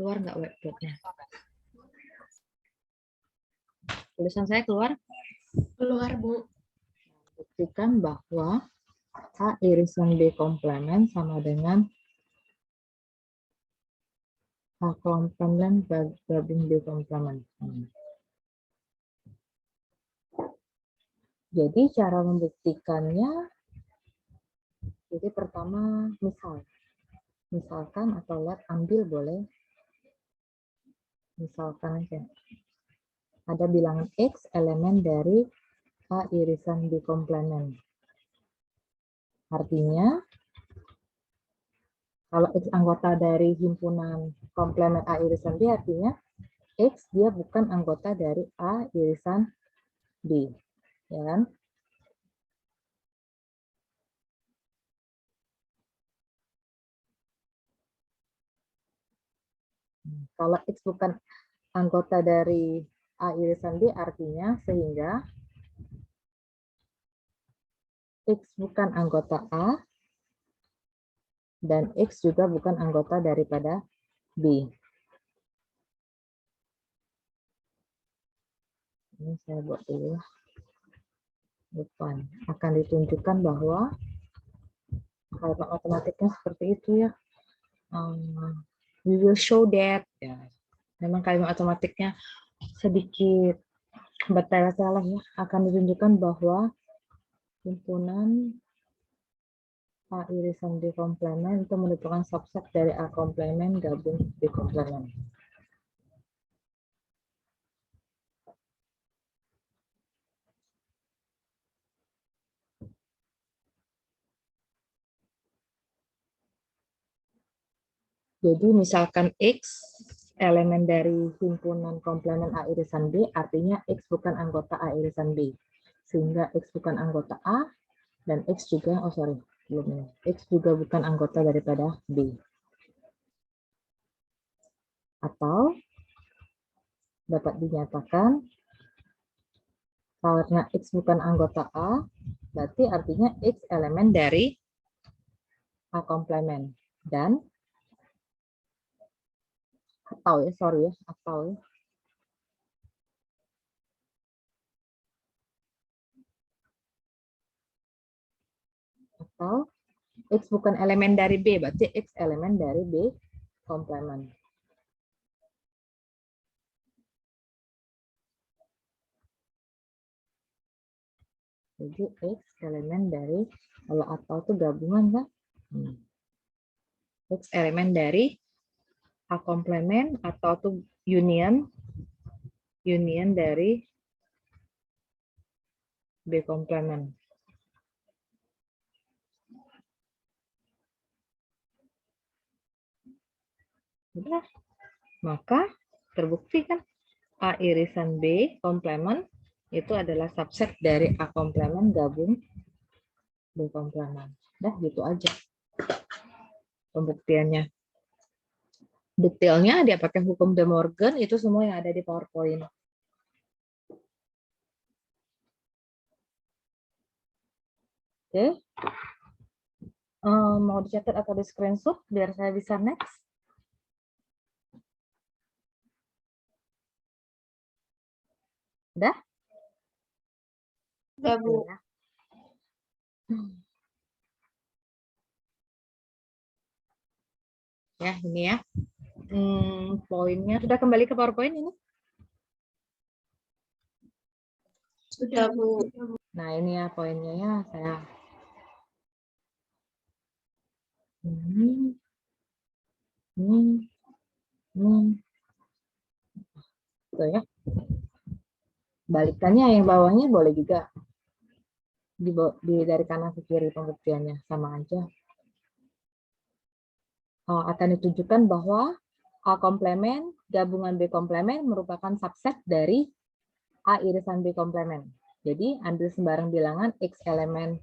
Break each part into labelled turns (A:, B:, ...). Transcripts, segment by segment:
A: Keluar nggak whiteboardnya? Tulisan saya keluar?
B: Keluar, Bu.
A: Buktikan bahwa A irisan B komplement sama dengan A komplement gabung B komplement. Jadi cara membuktikannya, jadi pertama misalkan atau let ambil boleh, misalkan aja. Ada bilangan X elemen dari A irisan B komplement. Artinya, kalau X anggota dari himpunan komplement A irisan B, artinya X dia bukan anggota dari A irisan B. Ya kan? Kalau X bukan anggota dari A irisan B, artinya sehingga X bukan anggota A, dan X juga bukan anggota daripada B. Ini saya buat dulu. Depan akan ditunjukkan bahwa kalimat matematiknya seperti itu ya. We will show that. Ya. Memang kalimat matematiknya sedikit bertele-tele ya. Akan ditunjukkan bahwa himpunan A irisan B komplement itu merupakan subset dari A komplement gabung B komplement. Jadi misalkan X elemen dari himpunan komplement A irisan B, artinya X bukan anggota A irisan B. Sehingga X bukan anggota A, dan X juga, X juga bukan anggota daripada B. Atau dapat dinyatakan karena X bukan anggota A, berarti artinya X elemen dari A komplement. Dan atau X bukan elemen dari B, berarti X elemen dari B komplement. Jadi X elemen dari, kalau atau itu gabungan kan? X elemen dari A komplement atau itu union dari B komplement. Udah. Maka terbukti kan A irisan B komplement itu adalah subset dari A komplement gabung B komplement. Dah gitu aja pembuktiannya. Detailnya dia pakai hukum De Morgan, itu semua yang ada di PowerPoint. Oke. Mau dicatat atau di screenshot biar saya bisa next? Udah?
B: Udah, Bu.
A: Ya, ini ya. Poinnya sudah kembali ke PowerPoint ini?
B: Sudah, Bu.
A: Nah, ini ya poinnya ya, saya tuh ya. Balikannya yang bawahnya boleh juga dari kanan ke kiri pembuktiannya sama aja. Akan ditunjukkan bahwa A komplement gabungan B komplement merupakan subset dari A irisan B komplement. Jadi ambil sembarang bilangan X elemen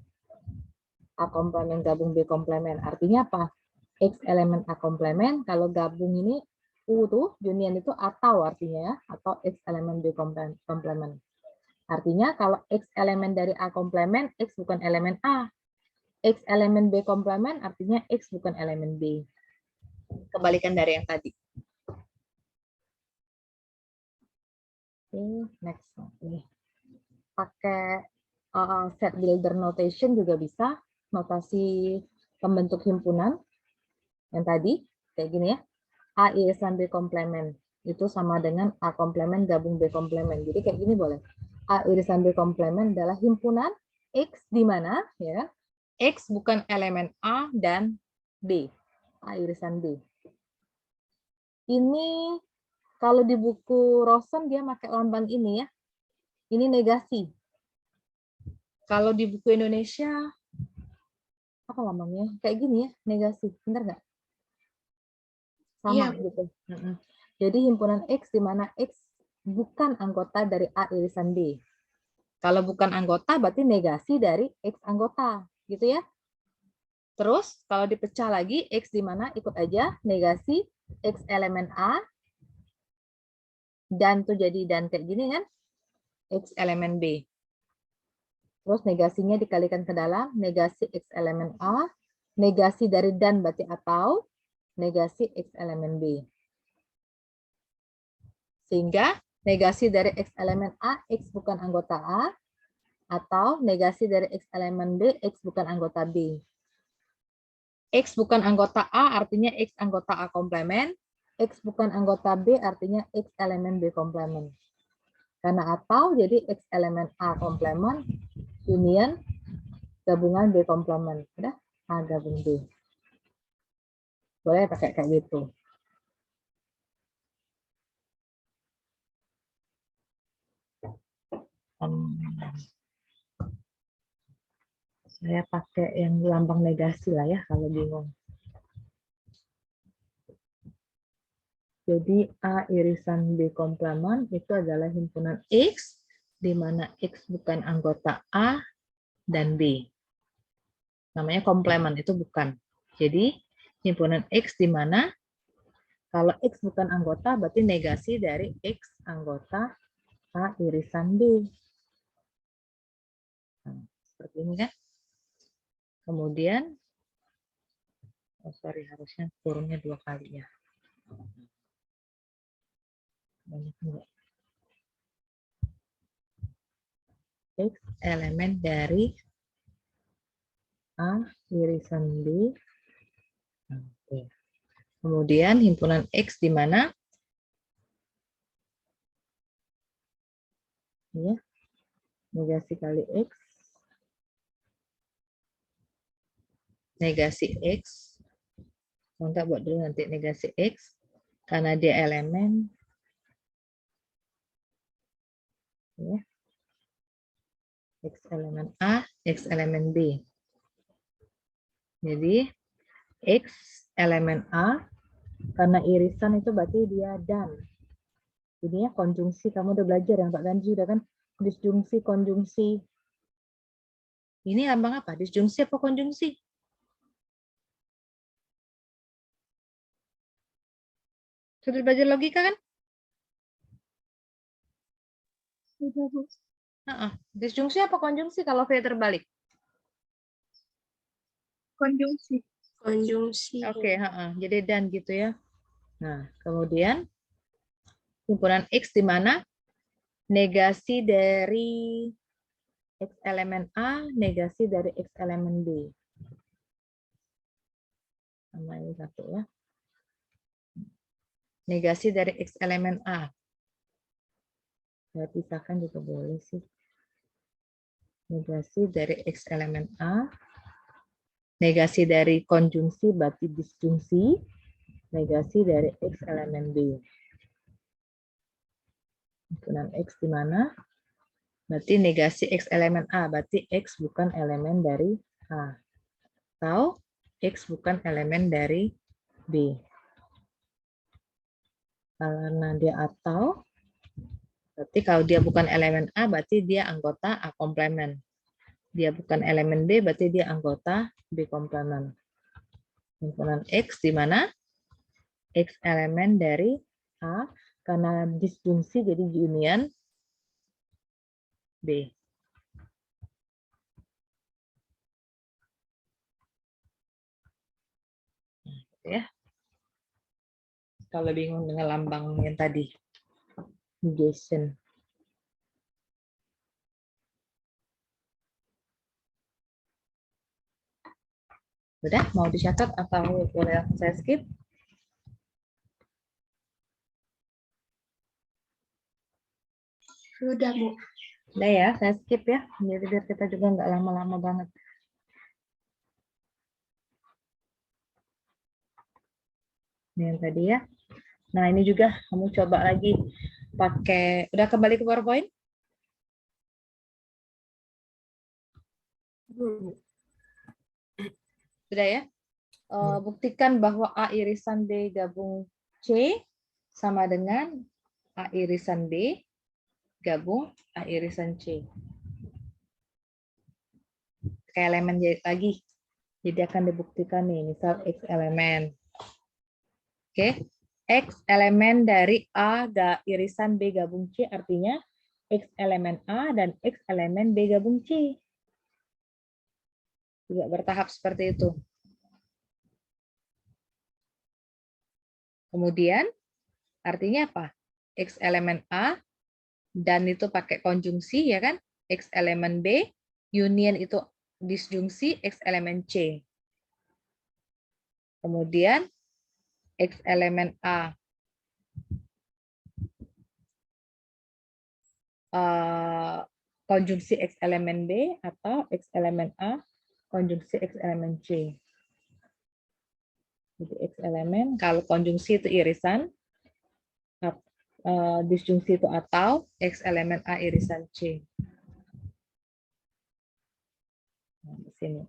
A: A komplement gabung B komplement. Artinya apa? X elemen A komplement, kalau gabung ini U tuh, union itu atau artinya ya, atau X elemen B komplement. Artinya kalau X elemen dari A komplement, X bukan elemen A. X elemen B komplement artinya X bukan elemen B. Kebalikan dari yang tadi. Oke, next. Ini pakai set builder notation juga bisa, notasi pembentuk himpunan yang tadi kayak gini ya. A irisan B komplemen itu sama dengan A komplemen gabung B komplemen. Jadi kayak gini boleh. A irisan B komplemen adalah himpunan X di mana ya X bukan elemen A dan B. A irisan B. Ini kalau di buku Rosen dia pakai lambang ini ya. Ini negasi. Kalau di buku Indonesia apa lambangnya? Kayak gini ya, negasi. Benar nggak? Sama
B: Iya,
A: gitu. Jadi himpunan X di mana X bukan anggota dari A irisan B. Kalau bukan anggota berarti negasi dari X anggota, gitu ya. Terus kalau dipecah lagi X di mana ikut aja negasi X elemen A dan tuh jadi dan kayak gini kan X elemen B. Terus negasinya dikalikan ke dalam negasi X elemen A, negasi dari dan berarti atau negasi X elemen B. Sehingga negasi dari X elemen A, X bukan anggota A, atau negasi dari X elemen B, X bukan anggota B. X bukan anggota A artinya X anggota A komplemen, X bukan anggota B artinya X elemen B komplemen. Karena atau jadi X elemen A komplemen, union, gabungan B komplemen. Udah, A gabung B. Boleh pakai kayak gitu. Saya pakai yang lambang negasi lah ya kalau bingung. Jadi A irisan B komplemen itu adalah himpunan X, di mana X bukan anggota A dan B. Namanya komplemen, itu bukan. Jadi himpunan X di mana kalau X bukan anggota berarti negasi dari X anggota A irisan B. Nah, seperti ini kan. Kemudian, oh sorry harusnya turunnya 2 kali ya. Banyak enggak. X elemen dari A irisan B. Oke. Kemudian himpunan X di mana? Ya, negasi kali X. Negasi X. Enggak buat dulu nanti negasi X. Karena dia elemen. Ya. X elemen A, X elemen B. Jadi X elemen A, karena irisan itu berarti dia dan. Ini ya konjungsi, kamu udah belajar yang Pak Ganji udah kan, disjungsi, konjungsi. Ini lambang apa? Disjungsi apa konjungsi? Sudah belajar logika kan?
B: sudah Bu.
A: Disjungsi apa konjungsi kalau V terbalik?
B: Konjungsi. Konjungsi.
A: Oke, jadi dan gitu ya. Nah, kemudian himpunan X di mana negasi dari X elemen A, negasi dari X elemen B. Sama ini satu ya. Negasi dari X elemen A. Saya pisahkan juga boleh sih. Negasi dari X elemen A. Negasi dari konjungsi berarti disjungsi. Negasi dari X elemen B. Himpunan X di mana? Berarti negasi X elemen A. Berarti X bukan elemen dari A. Atau X bukan elemen dari B. Karena dia atau, berarti kalau dia bukan elemen A, berarti dia anggota A komplemen. Dia bukan elemen B, berarti dia anggota B komplemen. Himpunan X di mana X elemen dari A, karena disjungsi jadi union B. Ya. Kalau bingung dengan lambang yang tadi, negation. Udah, mau dicatat atau boleh langsung saya skip?
B: Sudah, Bu.
A: Udah ya, saya skip ya. Jadi biar kita juga nggak lama-lama banget. Ini yang tadi ya. Nah, ini juga kamu coba lagi pakai, udah kembali ke PowerPoint? Sudah ya? Buktikan bahwa A irisan B gabung C sama dengan A irisan B gabung A irisan C. Kayak elemen lagi. Jadi akan dibuktikan nih, misal X elemen. Oke, X elemen dari A irisan B gabung C artinya X elemen A dan X elemen B gabung C. Juga bertahap seperti itu. Kemudian artinya apa? X elemen A dan itu pakai konjungsi ya kan? X elemen B union itu disjungsi X elemen C. Kemudian X elemen A konjungsi X elemen B atau X elemen A konjungsi X elemen C. Jadi X elemen, kalau konjungsi itu irisan, disjungsi itu atau, X elemen A irisan C. Nah, di sini.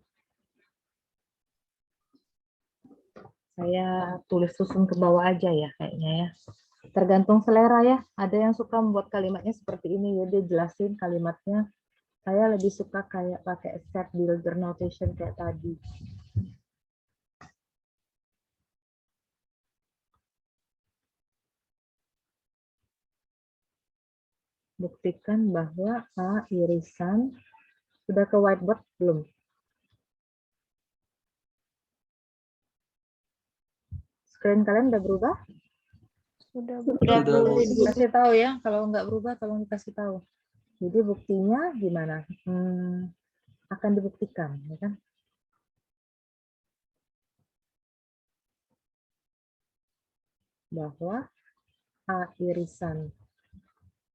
A: Saya tulis susun ke bawah aja ya kayaknya ya. Tergantung selera ya. Ada yang suka membuat kalimatnya seperti ini, ya dia jelasin kalimatnya. Saya lebih suka kayak pakai set builder notation kayak tadi. Buktikan bahwa A irisan, sudah ke whiteboard belum? Screen kalian udah berubah?
B: Sudah,
A: Kasih tahu ya, kalau nggak berubah tolong dikasih tahu. Jadi buktinya gimana? Akan dibuktikan, ya kan? Bahwa A irisan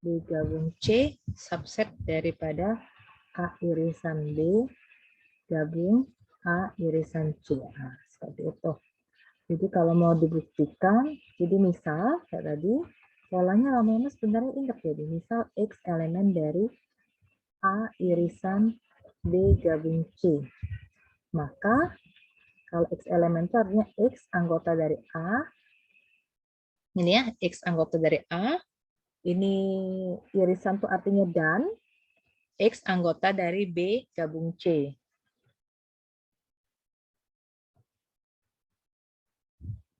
A: B gabung C subset daripada A irisan B gabung A irisan C. Nah, seperti itu. Jadi kalau mau dibuktikan, jadi misal kayak tadi, polanya lama-lama sebenarnya ingat ya. Misal X elemen dari A irisan B gabung C. Maka kalau X elemen itu artinya X anggota dari A. Ini ya, X anggota dari A. Ini irisan itu artinya dan. X anggota dari B gabung C.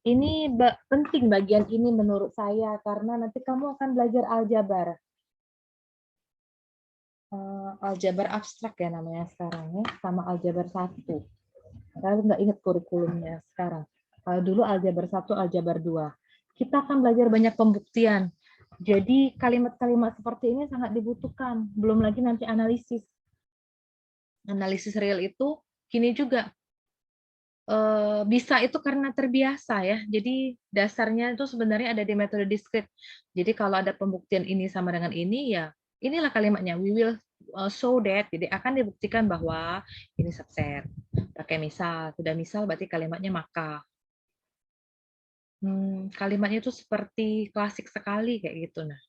A: Ini penting bagian ini menurut saya, karena nanti kamu akan belajar aljabar. Aljabar abstrak ya namanya sekarang ya, sama aljabar 1. Saya nggak ingat kurikulumnya sekarang. Kalau dulu aljabar 1, aljabar 2. Kita akan belajar banyak pembuktian. Jadi kalimat-kalimat seperti ini sangat dibutuhkan. Belum lagi nanti analisis. Analisis real itu gini juga. Bisa itu karena terbiasa ya. Jadi dasarnya itu sebenarnya ada di metode diskrit. Jadi kalau ada pembuktian ini sama dengan ini, ya inilah kalimatnya. We will show that. Jadi akan dibuktikan bahwa ini subset. Pakai misal. Sudah misal berarti kalimatnya maka. Kalimatnya itu seperti klasik sekali kayak gitu. Nah,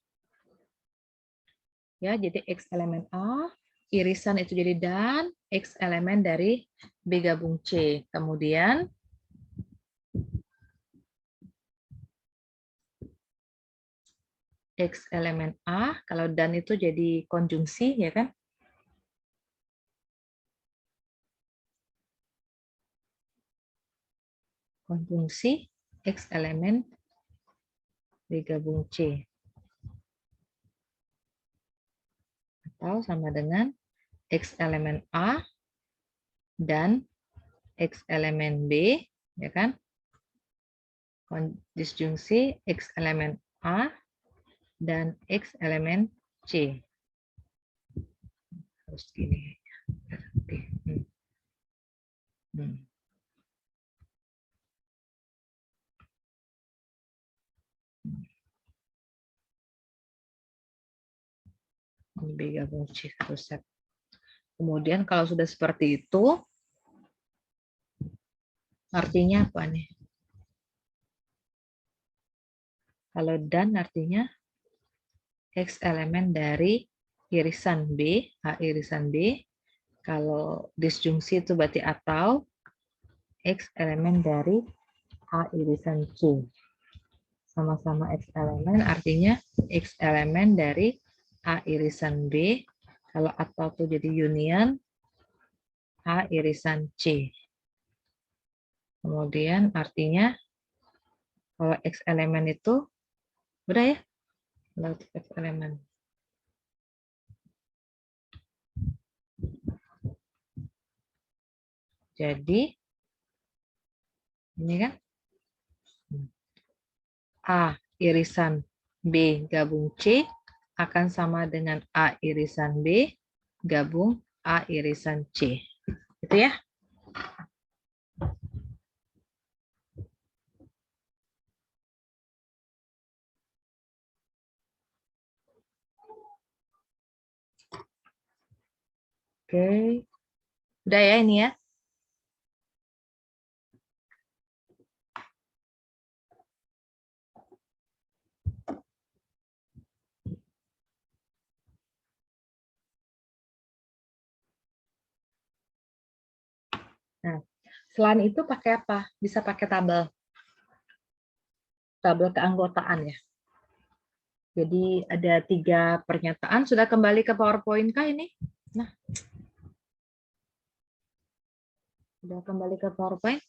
A: ya jadi X elemen A, irisan itu jadi dan, X elemen dari B gabung C. Kemudian X elemen A, kalau dan itu jadi konjungsi, ya kan? Konjungsi X elemen B gabung C. Atau sama dengan X elemen A dan X elemen B, ya kan? Disjungsi X elemen A dan X elemen C. Harus gini. Ini B gabung C satu set. Kemudian kalau sudah seperti itu, artinya apa nih? Kalau dan artinya X elemen dari irisan B, A irisan B. Kalau disjungsi itu berarti atau X elemen dari A irisan C. Sama-sama X elemen artinya X elemen dari A irisan B. Kalau atau itu jadi union A irisan C. Kemudian artinya kalau X elemen itu, udah ya? X elemen. Jadi, ini kan A irisan B gabung C akan sama dengan A irisan B gabung A irisan C. Gitu ya. Oke. Udah ya ini ya. Nah, selain itu pakai apa? Bisa pakai tabel. Tabel keanggotaan ya. Jadi ada 3 pernyataan. Sudah kembali ke PowerPoint kah ini? Nah. Sudah kembali ke PowerPoint?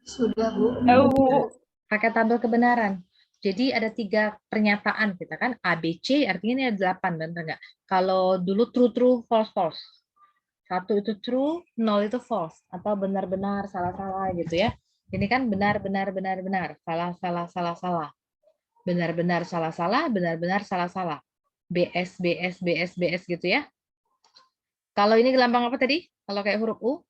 B: Sudah, Bu.
A: Pakai tabel kebenaran. Jadi ada 3 pernyataan kita kan. A, B, C artinya ini ada 8. Benar nggak? Kalau dulu true, true, false, false. 1 itu true, 0 itu false. Atau benar-benar, salah-salah gitu ya. Ini kan benar, benar, benar, benar. Salah, salah, salah, salah. Benar-benar, salah-salah, benar-benar, salah-salah. BS, BS, BS, BS gitu ya. Kalau ini lambang apa tadi? Kalau kayak huruf U?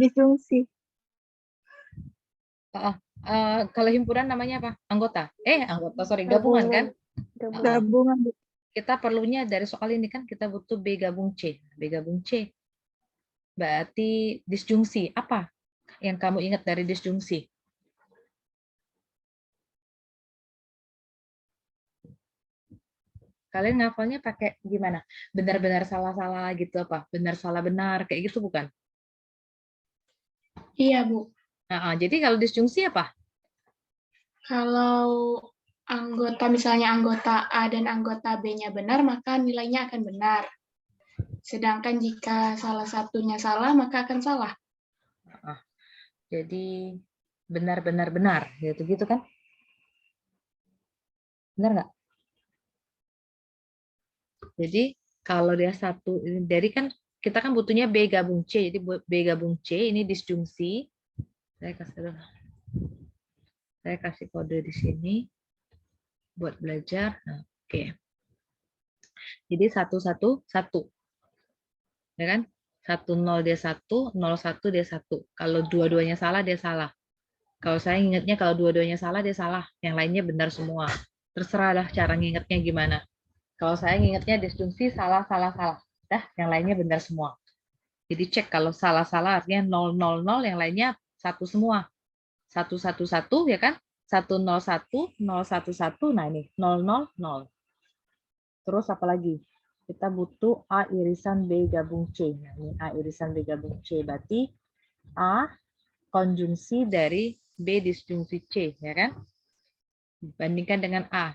B: Disjungsi.
A: Kalau himpunan namanya apa? Anggota. Anggota, sorry, gabungan kan?
B: Gabungan.
A: Kita perlunya dari soal ini kan kita butuh B gabung C. B gabung C. Berarti disjungsi. Apa yang kamu ingat dari disjungsi? Kalian ngafalnya pakai gimana? Benar-benar salah-salah gitu apa? Benar salah benar kayak gitu bukan?
B: Iya, Bu.
A: Jadi kalau disjungsi apa?
B: Kalau misalnya anggota A dan anggota B-nya benar, maka nilainya akan benar. Sedangkan jika salah satunya salah, maka akan salah.
A: Jadi benar-benar benar gitu kan? Benar nggak? Jadi kalau dia satu dari kan kita kan butuhnya B gabung C. Jadi B gabung C ini disjungsi. Saya kasih kode di sini buat belajar. Oke. Jadi 111. Ya kan? 10 dia 1, 01 dia 1. Kalau dua-duanya salah dia salah. Kalau saya ingatnya kalau dua-duanya salah dia salah, yang lainnya benar semua. Terserahlah cara ngingetnya gimana. Kalau saya ngingetnya disjungsi salah salah salah. Dah, yang lainnya benar semua. Jadi cek kalau salah-salah artinya 000 yang lainnya satu semua. 111 ya kan? 101 011 nah ini 000. Terus apa lagi? Kita butuh A irisan B gabung C. Nah, ini A irisan B gabung C berarti A konjungsi dari B disjungsi C, ya kan? Dibandingkan dengan A.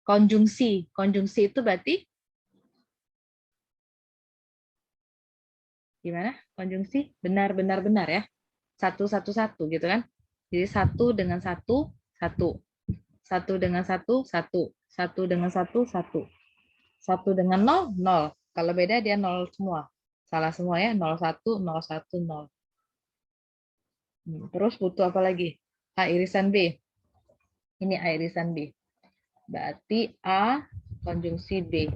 A: Konjungsi itu berarti gimana? Konjungsi benar-benar benar ya. 111 gitu kan? Jadi 1 dengan 1 1. 1 dengan 1 1. 1 dengan 1 1. 1 dengan 0 0. Kalau beda dia 0 semua. Salah semua ya, 01 01 0. Terus butuh apa lagi? A irisan B. Ini A irisan B. Berarti A konjungsi B.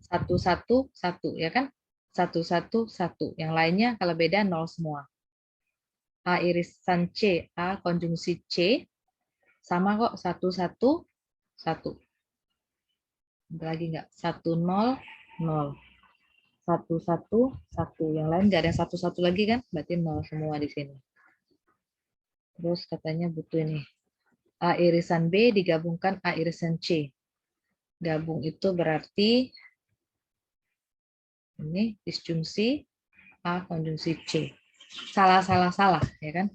A: 111 ya kan? 111. Yang lainnya kalau beda 0 semua. A irisan C, A konjungsi C sama kok 11 1. Ada lagi nggak? 1, 0, 0. 1, 1, 1. Yang lain nggak ada yang 1, 1 lagi kan? Berarti 0 semua di sini. Terus katanya butuh ini. A irisan B digabungkan A irisan C. Gabung itu berarti ini disjungsi A konjungsi C. Salah, ya kan?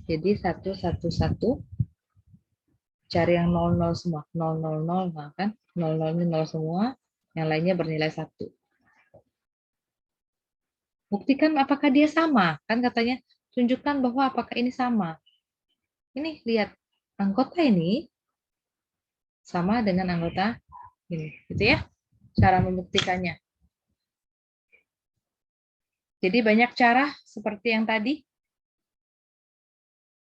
A: Jadi 1, 1, 1. Cari yang 0, 0 semua. 0, 0, 0. Nah, kan? 0, 0 ini 0 semua. Yang lainnya bernilai 1. Buktikan apakah dia sama. Kan katanya, tunjukkan bahwa apakah ini sama. Ini, lihat. Anggota ini sama dengan anggota ini. Gitu ya. Cara membuktikannya. Jadi banyak cara seperti yang tadi.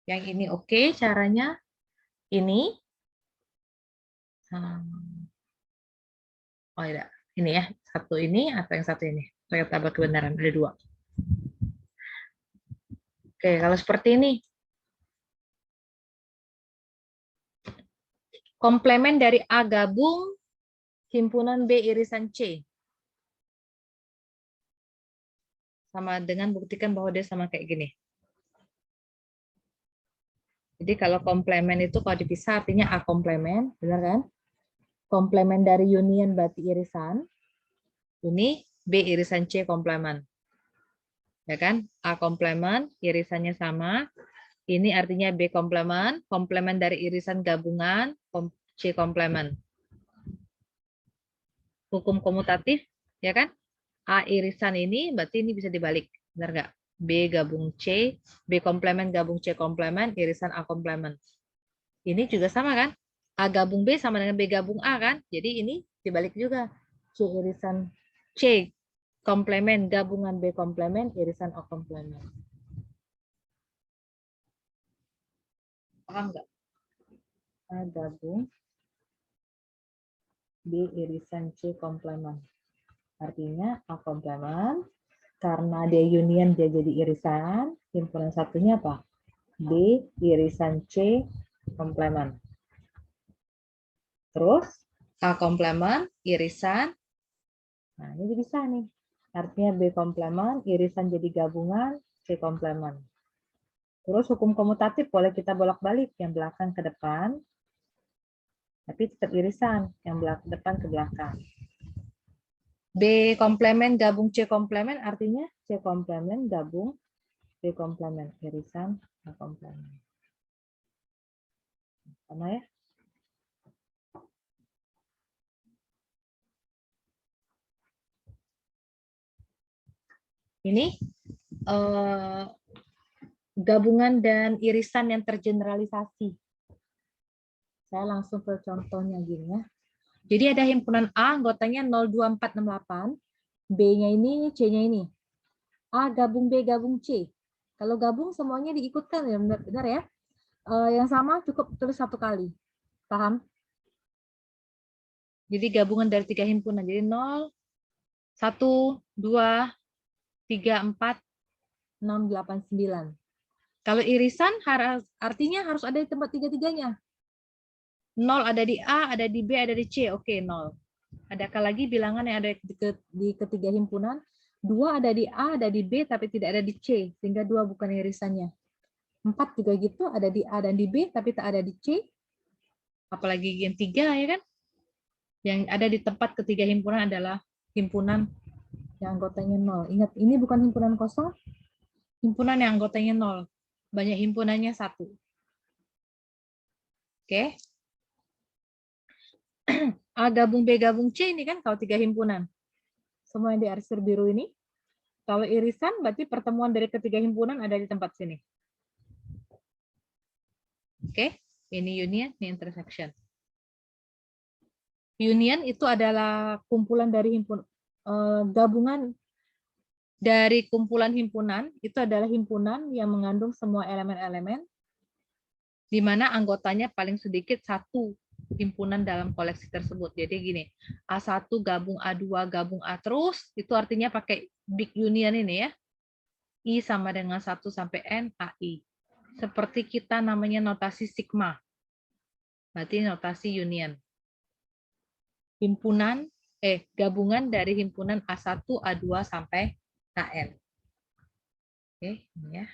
A: Yang ini oke caranya. Ini. Oh tidak. Ini ya. Satu ini atau yang satu ini. Saya tabel kebenaran. Ada 2. Oke, kalau seperti ini. Komplemen dari A gabung himpunan B irisan C. Sama dengan buktikan bahwa dia sama kayak gini. Jadi kalau komplemen itu kalau dipisah artinya A komplemen, benar kan? Komplemen dari union berarti irisan. Ini B irisan C komplemen. Ya kan? A komplemen, irisannya sama. Ini artinya B komplemen, komplemen dari irisan gabungan, C komplemen. Hukum komutatif, ya kan? A irisan ini berarti ini bisa dibalik, benar nggak? B gabung C, B komplemen gabung C komplemen, irisan A komplemen. Ini juga sama kan? A gabung B sama dengan B gabung A kan? Jadi ini dibalik juga. C irisan C komplemen gabungan B komplemen, irisan A komplemen. Paham nggak? A gabung B irisan C komplemen. Artinya A komplemen, karena dia union dia jadi irisan, himpunan satunya apa? B irisan C komplemen. Terus A komplemen, irisan. Nah, ini bisa nih. Artinya B komplemen, irisan jadi gabungan, C komplemen. Terus hukum komutatif boleh kita bolak-balik, yang belakang ke depan, tapi tetap irisan, yang depan ke belakang. B komplemen gabung C komplemen, artinya C komplemen gabung B komplemen, irisan A komplemen. Sama ya? Ini gabungan dan irisan yang tergeneralisasi. Saya langsung ke contohnya gini ya. Jadi ada himpunan A, anggotanya 02468, B-nya ini, C-nya ini. A gabung B gabung C. Kalau gabung semuanya diikutkan ya, benar ya. Yang sama cukup tulis 1 kali. Paham? Jadi gabungan dari 3 himpunan. Jadi 0, 1, 2, 3, 4, 6, 8, 9. Kalau irisan artinya harus ada di tempat tiga-tiganya. 0 ada di A, ada di B, ada di C. Oke, 0. Adakah lagi bilangan yang ada di ketiga himpunan? 2 ada di A, ada di B, tapi tidak ada di C. Sehingga 2 bukan irisannya. 4 juga gitu, ada di A dan di B, tapi tak ada di C. Apalagi yang 3, ya kan? Yang ada di tempat ketiga himpunan adalah himpunan yang anggotanya 0. Ingat, ini bukan himpunan kosong. Himpunan yang anggotanya 0. Banyak himpunannya 1. Oke. A gabung B gabung C ini kan kalau 3 himpunan. Semua yang di arsir biru ini. Kalau irisan berarti pertemuan dari ketiga himpunan ada di tempat sini. Oke, ini union, ini intersection. Union itu adalah kumpulan dari gabungan dari kumpulan himpunan, itu adalah himpunan yang mengandung semua elemen-elemen di mana anggotanya paling sedikit 1 himpunan dalam koleksi tersebut. Jadi gini, A1 gabung A2 gabung A terus, itu artinya pakai big union ini ya. I sama dengan 1 sampai N AI. Seperti kita namanya notasi sigma. Berarti notasi union. gabungan dari himpunan A1, A2 sampai AN. Oke, ini ya.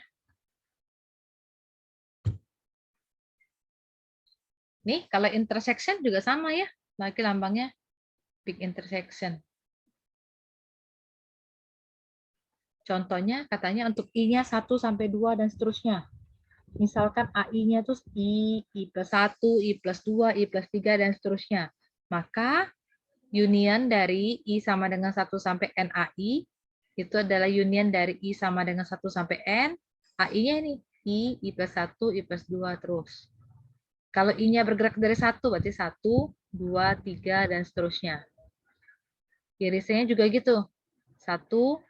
A: Nih, kalau intersection juga sama ya. Lagi lambangnya big intersection. Contohnya katanya untuk I-nya 1 sampai 2 dan seterusnya. Misalkan AI-nya tuh I plus 1, I plus 2, I plus 3 dan seterusnya. Maka union dari I sama dengan 1 sampai NAI itu adalah union dari I sama dengan 1 sampai N. AI-nya ini I plus 1, I plus 2 terus. Kalau I-nya bergerak dari 1, berarti 1, 2, 3, dan seterusnya. Irisannya juga gitu. 1,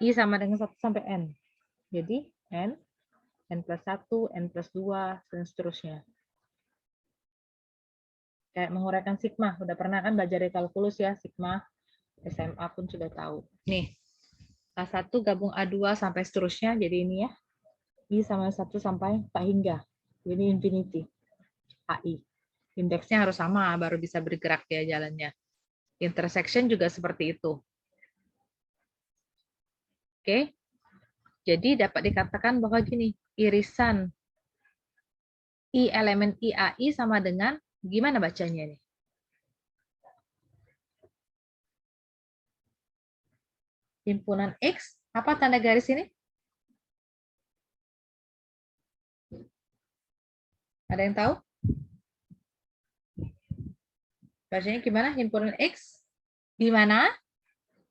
A: I sama dengan 1 sampai N. Jadi, N plus 1, N plus 2, dan seterusnya. Kayak menguraikan sigma. Udah pernah kan belajar di kalkulus ya, sigma. SMA pun sudah tahu. Nih, A1 gabung A2 sampai seterusnya. Jadi ini ya. I sama 1 sampai tak hingga. Ini infinity. AI. Indeksnya harus sama, baru bisa bergerak ya jalannya. Intersection juga seperti itu. Oke. Jadi dapat dikatakan bahwa gini, irisan I elemen IAI sama dengan, gimana bacanya nih? Himpunan X, apa tanda garis ini? Ada yang tahu? Bacanya gimana? Himpunan X di mana?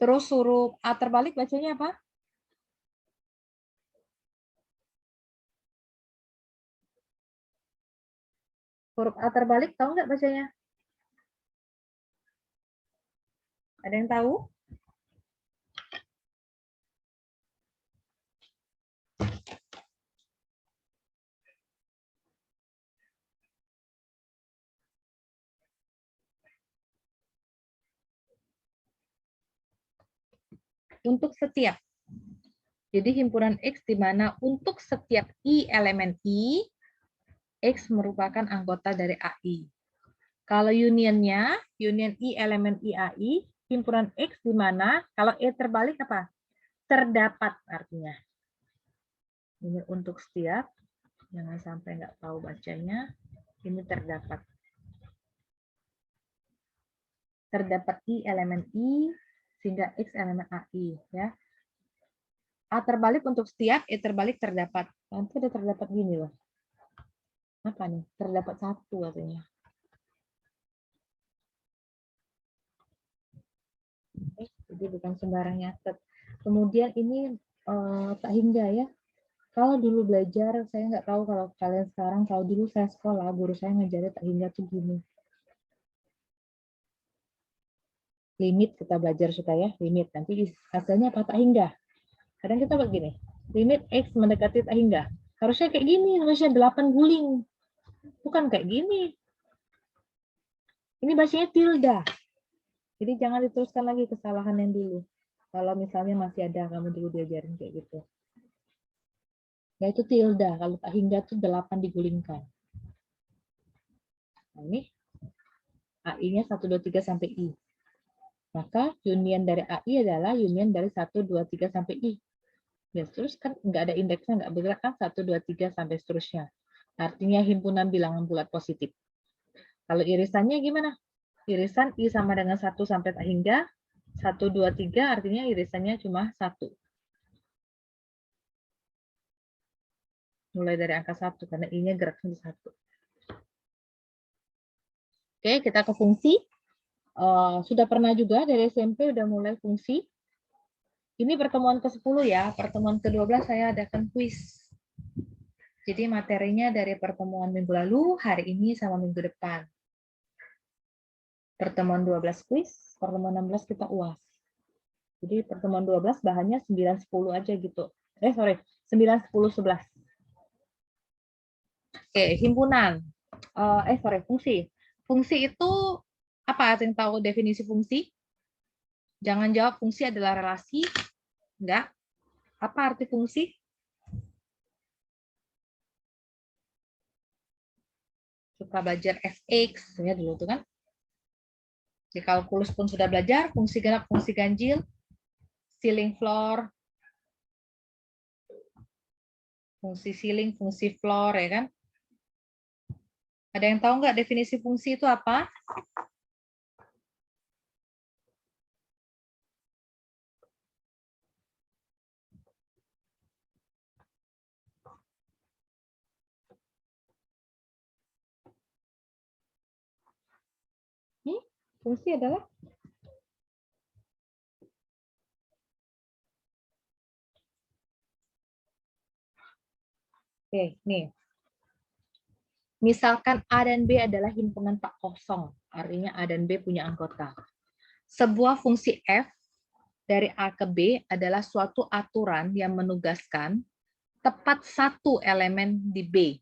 A: Terus huruf A terbalik bacanya apa? Huruf A terbalik tahu nggak bacanya? Ada yang tahu? Untuk setiap. Jadi himpunan X di mana untuk setiap I elemen I, X merupakan anggota dari AI. Kalau unionnya, union I elemen IAI, himpunan X di mana, kalau E terbalik apa? Terdapat artinya. Ini untuk setiap, jangan sampai nggak tahu bacanya, ini terdapat. Terdapat I elemen I, sehingga X elemen AI. Ya. A terbalik untuk setiap, E terbalik terdapat. Nanti ada terdapat gini loh. Apa nih? Terdapat satu katanya. Jadi bukan sembarang nyatet. Kemudian ini tak hingga ya. Kalau dulu belajar, saya nggak tahu kalau kalian sekarang, kalau dulu saya sekolah, guru saya ngajarin tak hingga tuh gini. Limit kita belajar supaya limit. Nanti hasilnya apa? Tak hingga. Kadang kita begini, limit X mendekati tak hingga. Harusnya kayak gini, harusnya 8 guling. Bukan kayak gini. Ini bacanya tilde. Jadi jangan diteruskan lagi kesalahan yang dulu. Kalau misalnya masih ada kamu dulu diajarin kayak gitu. Yaitu tilde. Kalau tak hingga tuh 8 digulingkan. Nah, ini AI-nya 1, 2, 3 sampai I. Maka union dari AI adalah union dari 1, 2, 3 sampai I. Ya, terus kan nggak ada indeksnya, nggak bergerak kan 1, 2, 3 sampai seterusnya. Artinya himpunan bilangan bulat positif. Kalau irisannya gimana? Irisan I sama dengan 1 sampai tak hingga. 1, 2, 3 artinya irisannya cuma 1. Mulai dari angka 1 karena I-nya geraknya di 1. Oke, kita ke fungsi. Sudah pernah juga dari SMP udah mulai fungsi. Ini pertemuan ke-10 ya. Pertemuan ke-12 saya adakan kuis. Jadi materinya dari pertemuan minggu lalu, hari ini sama minggu depan. Pertemuan 12 kuis, pertemuan 16 kita UAS. Jadi pertemuan 12 bahannya 9, 10 aja gitu. 9, 10, 11. Oke, himpunan. Fungsi. Fungsi itu apa? Ada yang tahu definisi fungsi? Jangan jawab fungsi adalah relasi. Enggak. Apa arti fungsi? Suka belajar fx ya dulu tuh kan. Di kalkulus pun sudah belajar fungsi genap, fungsi ganjil, ceiling floor, fungsi ceiling, fungsi floor, ya kan? Ada yang tahu nggak definisi fungsi itu apa? Fungsi adalah oke, nih. Misalkan A dan B adalah himpunan tak kosong, artinya A dan B punya anggota. Sebuah fungsi F dari A ke B adalah suatu aturan yang menugaskan tepat satu elemen di B.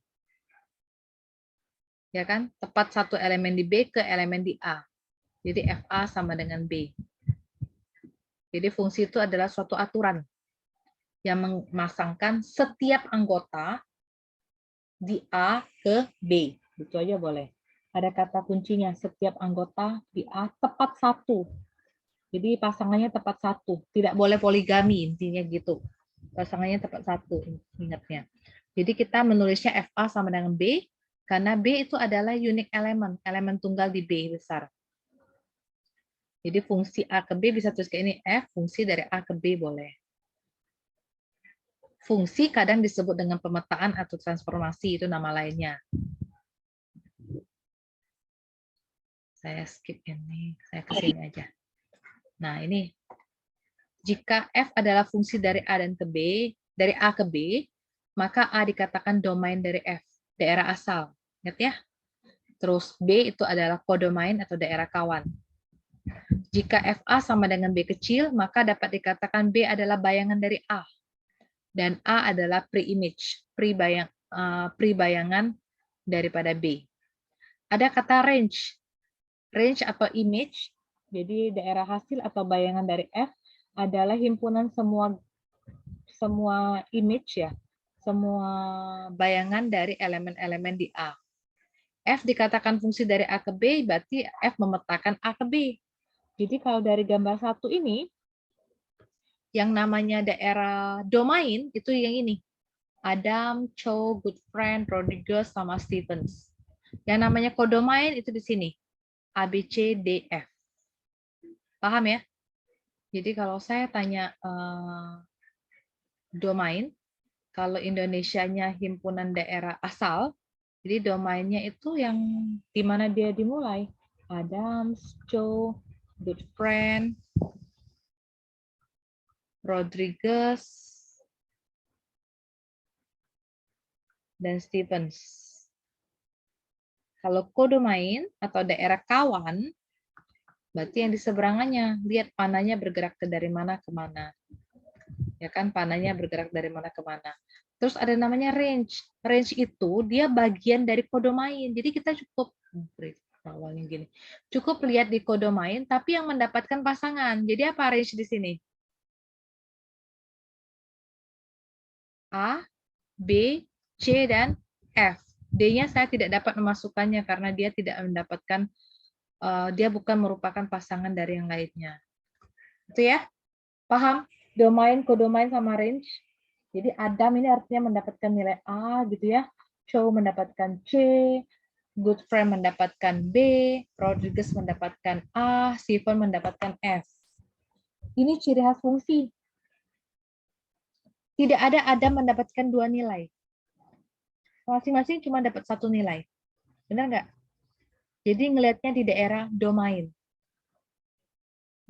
A: Ya kan? Tepat satu elemen di B ke elemen di A. Jadi FA sama dengan B. Jadi fungsi itu adalah suatu aturan yang memasangkan setiap anggota di A ke B. Itu aja boleh. Ada kata kuncinya, setiap anggota di A tepat satu. Jadi pasangannya tepat satu. Tidak boleh poligami, intinya gitu. Pasangannya tepat satu, ingatnya. Jadi kita menulisnya FA sama dengan B, karena B itu adalah unique element, elemen tunggal di B besar. Jadi fungsi A ke B bisa tulis kayak ini, F, fungsi dari A ke B boleh. Fungsi kadang disebut dengan pemetaan atau transformasi, itu nama lainnya. Saya skip ini, saya ke sini aja. Nah, ini. Jika F adalah fungsi dari A dan ke B, dari A ke B, maka A dikatakan domain dari F, daerah asal. Ingat ya? Terus B itu adalah kodomain atau daerah kawan. Jika FA sama dengan B kecil, maka dapat dikatakan B adalah bayangan dari A. Dan A adalah pre-image, pre-bayangan daripada B. Ada kata range. Range atau image, jadi daerah hasil atau bayangan dari F adalah himpunan semua image ya, semua bayangan dari elemen-elemen di A. F dikatakan fungsi dari A ke B, berarti F memetakan A ke B. Jadi kalau dari gambar satu ini, yang namanya daerah domain itu yang ini. Adam, Cho, Goodfriend, Rodriguez, sama Stevens. Yang namanya kodomain itu di sini. A, B, C, D, F. Paham ya? Jadi kalau saya tanya domain, kalau Indonesianya himpunan daerah asal, jadi domainnya itu yang di mana dia dimulai. Adams, Cho, Goodfriend, Rodriguez, dan Stevens. Kalau kodomain atau daerah kawan, berarti yang di seberangannya. Lihat panahnya bergerak dari mana ke mana. Ya kan, panahnya bergerak dari mana ke mana. Terus ada namanya range. Range itu dia bagian dari kodomain. Jadi kita cukup awalnya gini. Cukup lihat di kodomain tapi yang mendapatkan pasangan. Jadi apa range di sini? A, B, C, dan F. D-nya saya tidak dapat memasukkannya karena dia tidak mendapatkan, dia bukan merupakan pasangan dari yang lainnya. Itu ya? Paham? Domain, kodomain, sama range. Jadi Adam ini artinya mendapatkan nilai A gitu ya. Cho mendapatkan C, Goodfriend mendapatkan B, Rodriguez mendapatkan A, Steven mendapatkan F. Ini ciri khas fungsi. Tidak ada Adam mendapatkan dua nilai. Masing-masing cuma dapat satu nilai. Benar nggak? Jadi ngelihatnya di daerah domain.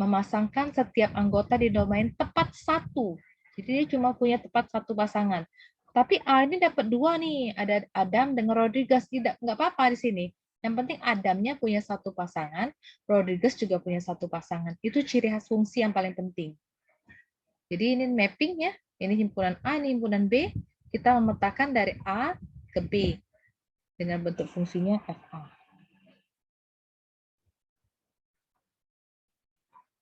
A: Memasangkan setiap anggota di domain tepat satu. Jadi dia cuma punya tepat satu pasangan. Tapi A ini dapat dua nih, ada Adam dengan Rodriguez. Tidak, nggak apa-apa di sini. Yang penting Adamnya punya satu pasangan, Rodriguez juga punya satu pasangan. Itu ciri khas fungsi yang paling penting. Jadi ini mapping ya. Ini himpunan A, ini himpunan B. Kita memetakan dari A ke B dengan bentuk fungsinya FA.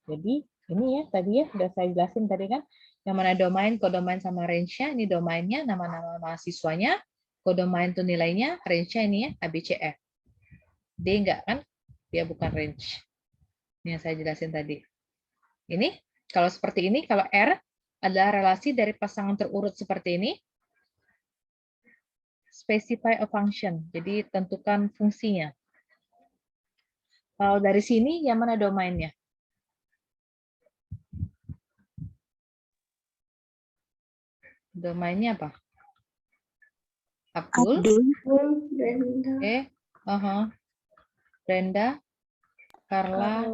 A: Jadi ini ya tadi ya sudah saya jelasin tadi kan, yang mana domain, kodomain sama range-nya. Ini domainnya, nama-nama mahasiswanya, kodomain itu nilainya, range-nya ini ya A, B, C, F. D enggak kan? Dia bukan range. Ini yang saya jelasin tadi. Ini, kalau seperti ini, kalau R adalah relasi dari pasangan terurut seperti ini, specify a function, jadi tentukan fungsinya. Kalau dari sini, yang mana domainnya? Domainnya apa? Abdul. Oke. Brenda. Carla.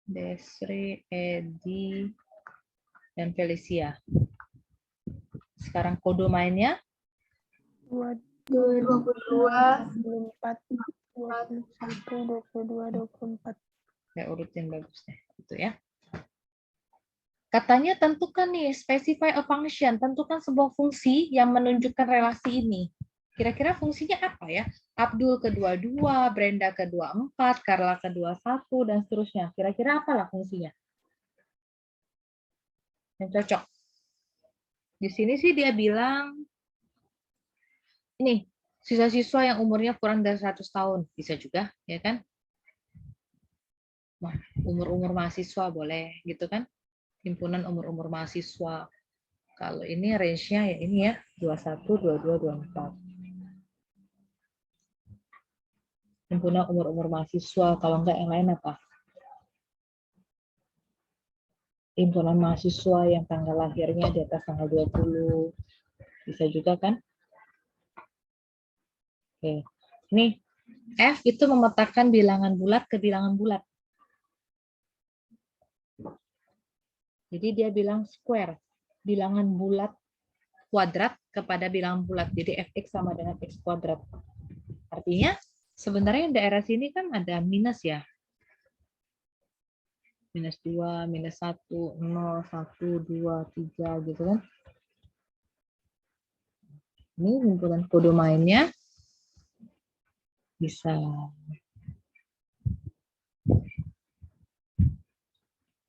A: Desri, Edi, dan Felicia. Sekarang kodomainnya
C: 22,
D: 24, 21, 22, 24.
A: saya urutin bagus deh, gitu ya. Katanya tentukan nih, specify a function, tentukan sebuah fungsi yang menunjukkan relasi ini. Kira-kira fungsinya apa ya? Abdul ke-22, Brenda ke-24, Carla ke-21, dan seterusnya. Kira-kira apalah fungsinya? Yang cocok. Di sini sih dia bilang, ini, siswa-siswa yang umurnya kurang dari 100 tahun. Bisa juga, ya kan? Wah, umur-umur mahasiswa boleh, gitu kan? Himpunan umur-umur mahasiswa. Kalau ini range-nya ya ini ya, 21, 22, 24. Himpunan umur-umur mahasiswa, kalau enggak yang lain apa? Himpunan mahasiswa yang tanggal lahirnya di atas tanggal 20. Bisa juga kan? Oke. Nih, F itu memetakan bilangan bulat ke bilangan bulat. Jadi dia bilang square, bilangan bulat kuadrat kepada bilangan bulat. Jadi fx sama dengan x kuadrat. Artinya sebenarnya daerah sini kan ada minus ya. Minus 2, minus 1, 0, 1, 2, 3 gitu kan. Ini himpunan kodomainnya bisa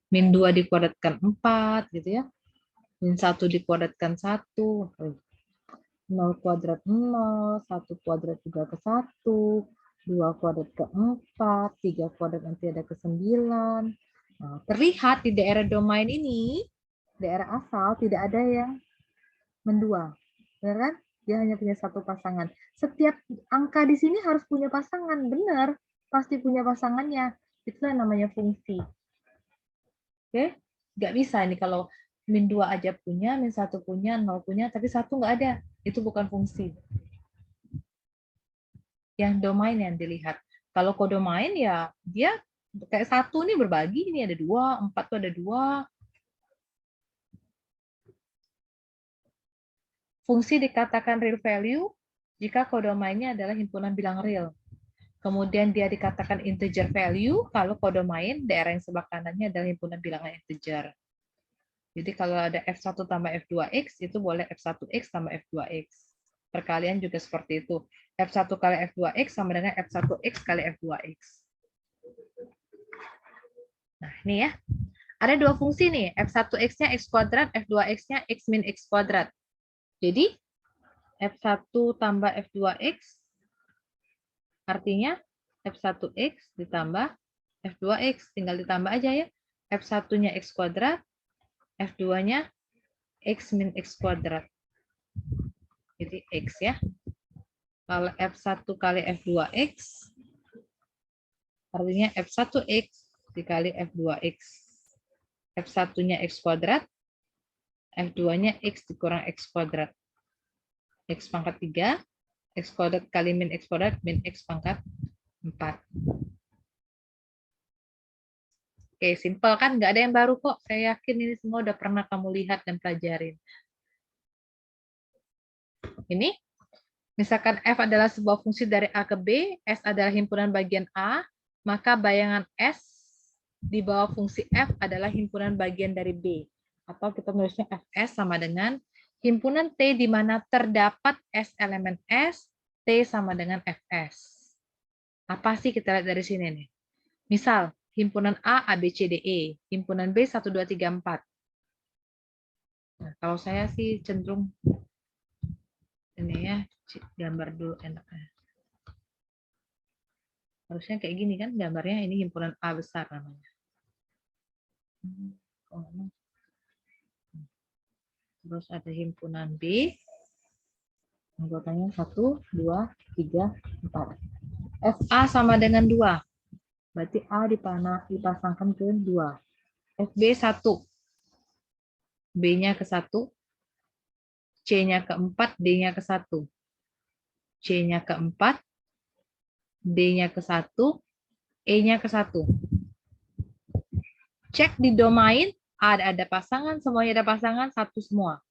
A: min 2 dikuadratkan 4 gitu ya. Min 1 dikuadratkan 1. 0 kuadrat 0, 1 kuadrat juga ke 1, 2 kuadrat ke 4, 3 kuadrat nanti ada ke 9. Nah, terlihat di daerah domain ini, daerah asal tidak ada yang mendua. Benar kan? Dia hanya punya satu pasangan. Setiap angka di sini harus punya pasangan. Benar, pasti punya pasangannya. Itulah namanya fungsi. Oke, nggak bisa ini kalau min 2 aja punya, min 1 punya, 0 punya, tapi 1 nggak ada. Itu bukan fungsi. Yang domain yang dilihat. Kalau kodomain ya dia kayak 1 nih berbagi, ini ada 2, 4 tuh ada 2. Fungsi dikatakan real value jika kodomainnya adalah himpunan bilang real. Kemudian dia dikatakan integer value kalau kodomain daerah yang sebelah kanannya adalah himpunan bilangan integer. Jadi kalau ada F1 tambah F2X, itu boleh F1X tambah F2X. Perkalian juga seperti itu. F1 kali F2X sama dengan F1X kali F2X. Nah, ini ya. Ada dua fungsi nih. F1X-nya X kuadrat, F2X-nya X min X kuadrat. Jadi, F1 tambah F2X artinya F1X ditambah F2X. Tinggal ditambah aja ya. F1-nya X kuadrat, F2-nya X min X kuadrat. Jadi X ya. Kalau F1 kali F2X, artinya F1X dikali F2X. F1-nya X kuadrat, F2-nya X dikurang X kuadrat. X pangkat 3, X kuadrat kali min X kuadrat, min X pangkat 4. Oke, simpel kan? Nggak ada yang baru kok. Saya yakin ini semua udah pernah kamu lihat dan pelajarin. Ini, misalkan F adalah sebuah fungsi dari A ke B, S adalah himpunan bagian A, maka bayangan S di bawah fungsi F adalah himpunan bagian dari B. Atau kita menulisnya Fs sama dengan himpunan T di mana terdapat S elemen S, T sama dengan Fs. Apa sih kita lihat dari sini nih? Misal, himpunan A, A, B, C, D, E. Himpunan B, 1, 2, 3, 4. Nah, kalau saya sih cenderung ini ya, gambar dulu enaknya. Harusnya kayak gini kan gambarnya, ini himpunan A besar namanya. Terus ada himpunan B, anggotanya 1, 2, 3, 4. FA sama dengan 2. Berarti A dipasangkan ke 2. FB 1. B-nya ke 1. C-nya ke 4, D-nya ke 1. C-nya ke 4, D-nya ke 1, E-nya ke 1. Cek di domain, ada pasangan, semuanya ada pasangan, 1 semua.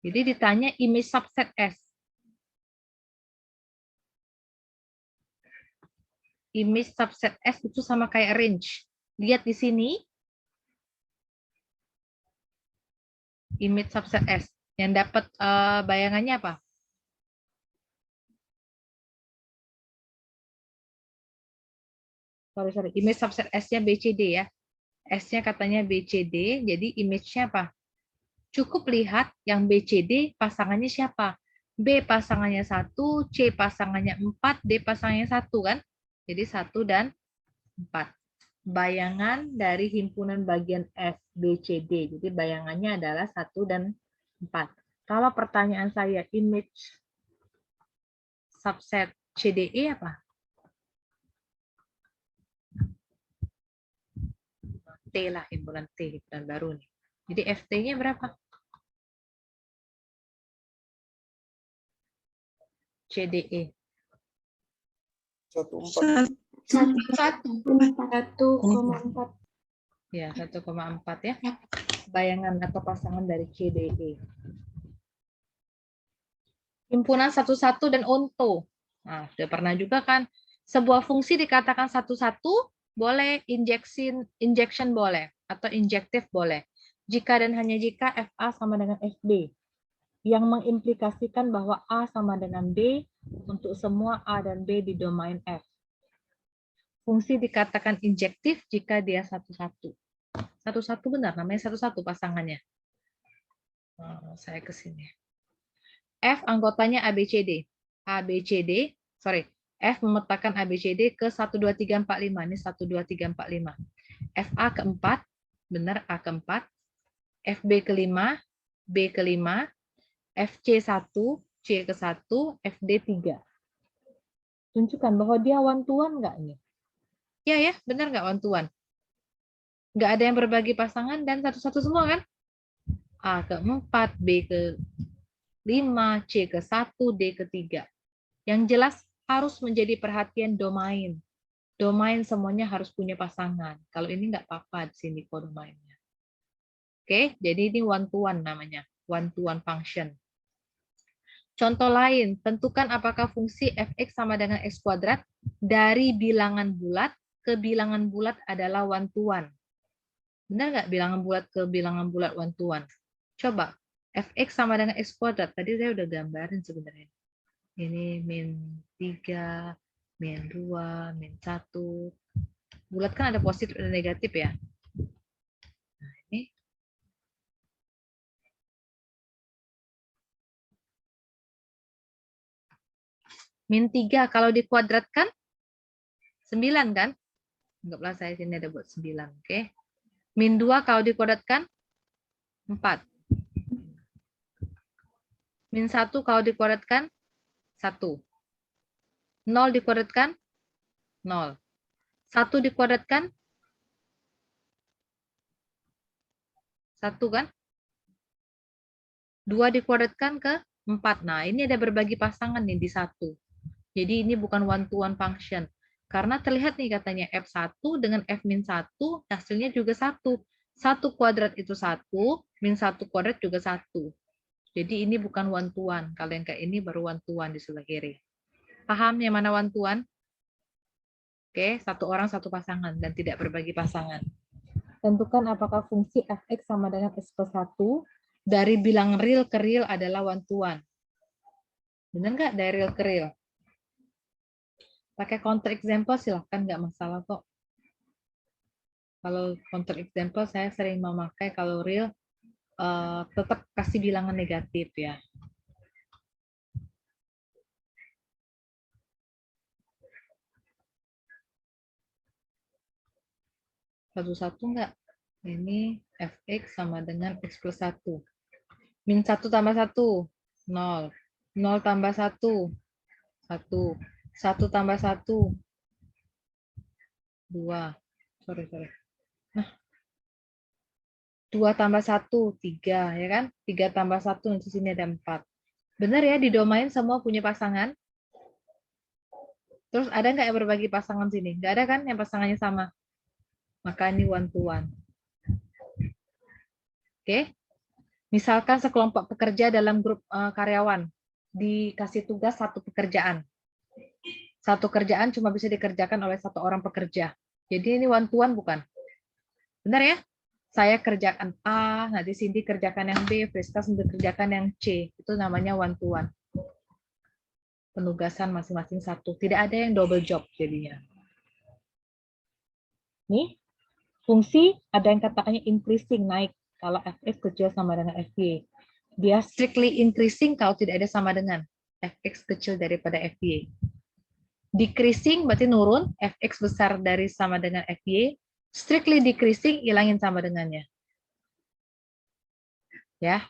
A: Jadi ditanya image subset S. Image subset S itu sama kayak range. Lihat di sini. Image subset S. Yang dapat bayangannya apa? Sorry. Image subset S-nya BCD ya. S-nya katanya BCD, jadi image-nya apa? Cukup lihat yang BCD pasangannya siapa? B pasangannya 1, C pasangannya 4, D pasangannya 1 kan? Jadi 1 dan 4. Bayangan dari himpunan bagian S, BCD. Jadi bayangannya adalah 1 dan 4. Kalau pertanyaan saya image subset CDE apa? T lah, himpunan T, himpunan baru nih. Jadi FT-nya berapa? CDE.
D: 1,4.
B: 1,4.
A: Ya, 1,4 ya. Bayangan atau pasangan dari CDE. Himpunan 1,1 dan onto. Nah, sudah pernah juga kan. Sebuah fungsi dikatakan 1,1 boleh, injection boleh, atau injektif boleh. Jika dan hanya jika FA sama dengan FB. Yang mengimplikasikan bahwa A sama dengan B untuk semua A dan B di domain F. Fungsi dikatakan injektif jika dia 1,1. 1,1 benar, namanya 1,1 pasangannya. Saya ke sini. F anggotanya ABCD. F memetakan ABCD ke 1, 2, 3, 4, 5. Ini 1, 2, 3, 4, 5. FA ke 4, benar A ke 4. FB ke 5, B ke 5. FC 1, C ke 1, FD 3. Tunjukkan bahwa dia one to one nggak ini? Ya, benar nggak one to one? Nggak ada yang berbagi pasangan dan satu-satu semua kan? A ke 4, B ke 5, C ke 1, D ke 3. Yang jelas harus menjadi perhatian domain. Domain semuanya harus punya pasangan. Kalau ini nggak apa-apa di sini kodomainnya. Oke, jadi ini one to one namanya. One to one function. Contoh lain, tentukan apakah fungsi fx sama dengan x kuadrat dari bilangan bulat ke bilangan bulat adalah one to one. Benar nggak bilangan bulat ke bilangan bulat one to one? Coba, fx sama dengan x kuadrat. Tadi saya udah gambarin sebenarnya. Ini min 3, min 2, min 1. Bulat kan ada positif dan negatif ya. Nah, ini. Min 3 kalau dikuadratkan 9 kan? Anggaplah saya sini ada buat 9. Oke. Min 2 kalau dikuadratkan 4. Min 1 kalau dikuadratkan 1. 0 dikuadratkan 0. 1 dikuadratkan 1 kan? 2 dikuadratkan ke 4. Nah, ini ada berbagi pasangan nih di 1. Jadi ini bukan one to one function. Karena terlihat nih katanya F1 dengan F-1 hasilnya juga 1. 1 kuadrat itu 1, min 1 kuadrat juga 1. Jadi ini bukan one to one. Kalau yang kayak ini baru one to one di sebelah kiri. Paham yang mana one to one? Oke, 1 orang 1 pasangan dan tidak berbagi pasangan. Tentukan apakah fungsi fx sama dengan x plus 1 dari bilangan real ke real adalah one to one. Benar nggak dari real ke real? Pakai counter example silahkan, nggak masalah kok. Kalau counter example saya sering memakai, kalau real tetap kasih bilangan negatif ya. 1 enggak? Ini fx sama dengan x plus 1. Min 1 tambah 1, 0. 0 tambah 1, 1. 1 tambah 1, 2. Sorry. Nah, 2 tambah 1, 3. Ya kan? 3 tambah 1, di sini ada 4. Benar ya, di domain semua punya pasangan? Terus ada nggak yang berbagi pasangan sini? Nggak ada kan yang pasangannya sama? Maka ini one to one. Oke? Misalkan sekelompok pekerja dalam grup karyawan dikasih tugas satu pekerjaan. Satu kerjaan cuma bisa dikerjakan oleh 1 orang pekerja. Jadi ini one to one bukan? Benar ya? Saya kerjakan A, nanti Cindy kerjakan yang B, Friska kerjakan yang C. Itu namanya one to one. Penugasan masing-masing satu. Tidak ada yang double job jadinya. Nih, fungsi ada yang katakannya increasing, naik. Kalau fx kecil sama dengan fy. Dia strictly increasing kalau tidak ada sama dengan fx kecil daripada fy. Decreasing berarti nurun, fx besar dari sama dengan fy. Strictly decreasing, hilangin sama dengannya. Ya.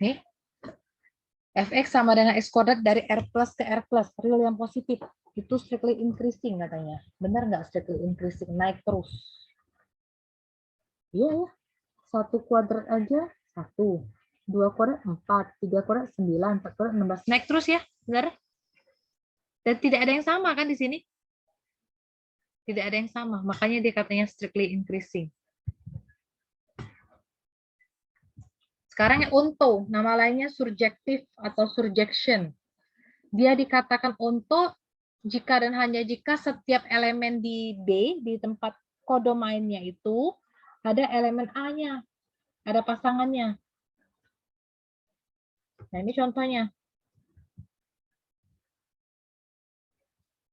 A: Nih. Fx sama dengan x kuadrat dari R plus ke R plus, real yang positif. Itu strictly increasing katanya. Benar nggak strictly increasing? Naik terus. Iya ya. 1 kuadrat aja 1. 2 kuadrat 4. 3 kuadrat 9. 4 kuadrat 16. Naik terus ya. Benar? Dan tidak ada yang sama kan di sini? Tidak ada yang sama. Makanya dia katanya strictly increasing. Sekarang yang onto, nama lainnya surjektif atau surjection. Dia dikatakan onto jika dan hanya jika setiap elemen di B, di tempat kodomainnya itu, ada elemen A-nya, ada pasangannya. Nah, ini contohnya.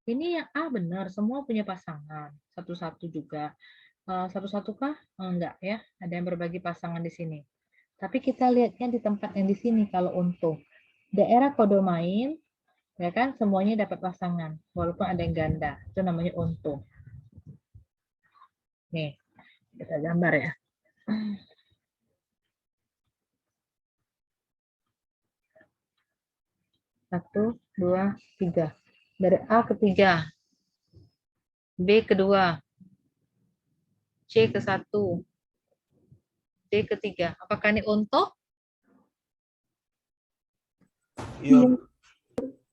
A: Ini yang A benar, semua punya pasangan. Satu-satu juga. Satu-satu kah? Enggak ya, ada yang berbagi pasangan di sini. Tapi kita lihatnya di tempat yang di sini kalau untuk daerah kodomain, ya kan semuanya dapat pasangan, walaupun ada yang ganda. Itu namanya onto. Nih, kita gambar ya. Satu, dua, tiga. Dari A ke 3, B ke 2, C ke 1, D ke 3. Apakah ini onto?
C: Iya.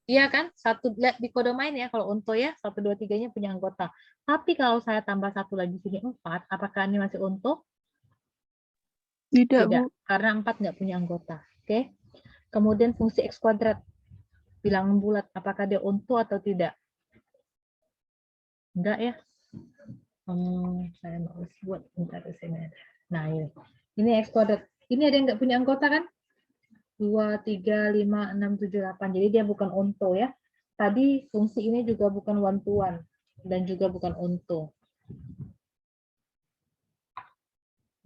A: Iya kan? Satu lihat di kodomain ya, kalau onto ya, 1, 2, 3-nya punya anggota. Tapi kalau saya tambah 1 lagi sini 4, apakah ini masih onto?
D: Tidak,
A: Tidak,
D: Bu.
A: karena 4 nggak punya anggota. Oke. Kemudian fungsi X kuadrat. Bilangan bulat, apakah dia onto atau tidak? Enggak ya? Saya mau buat bentar di sini. Nah, ini X kuadrat. Ini ada yang nggak punya anggota kan? 2, 3, 5, 6, 7, 8. Jadi dia bukan onto ya. Tadi fungsi ini juga bukan one to one dan juga bukan onto.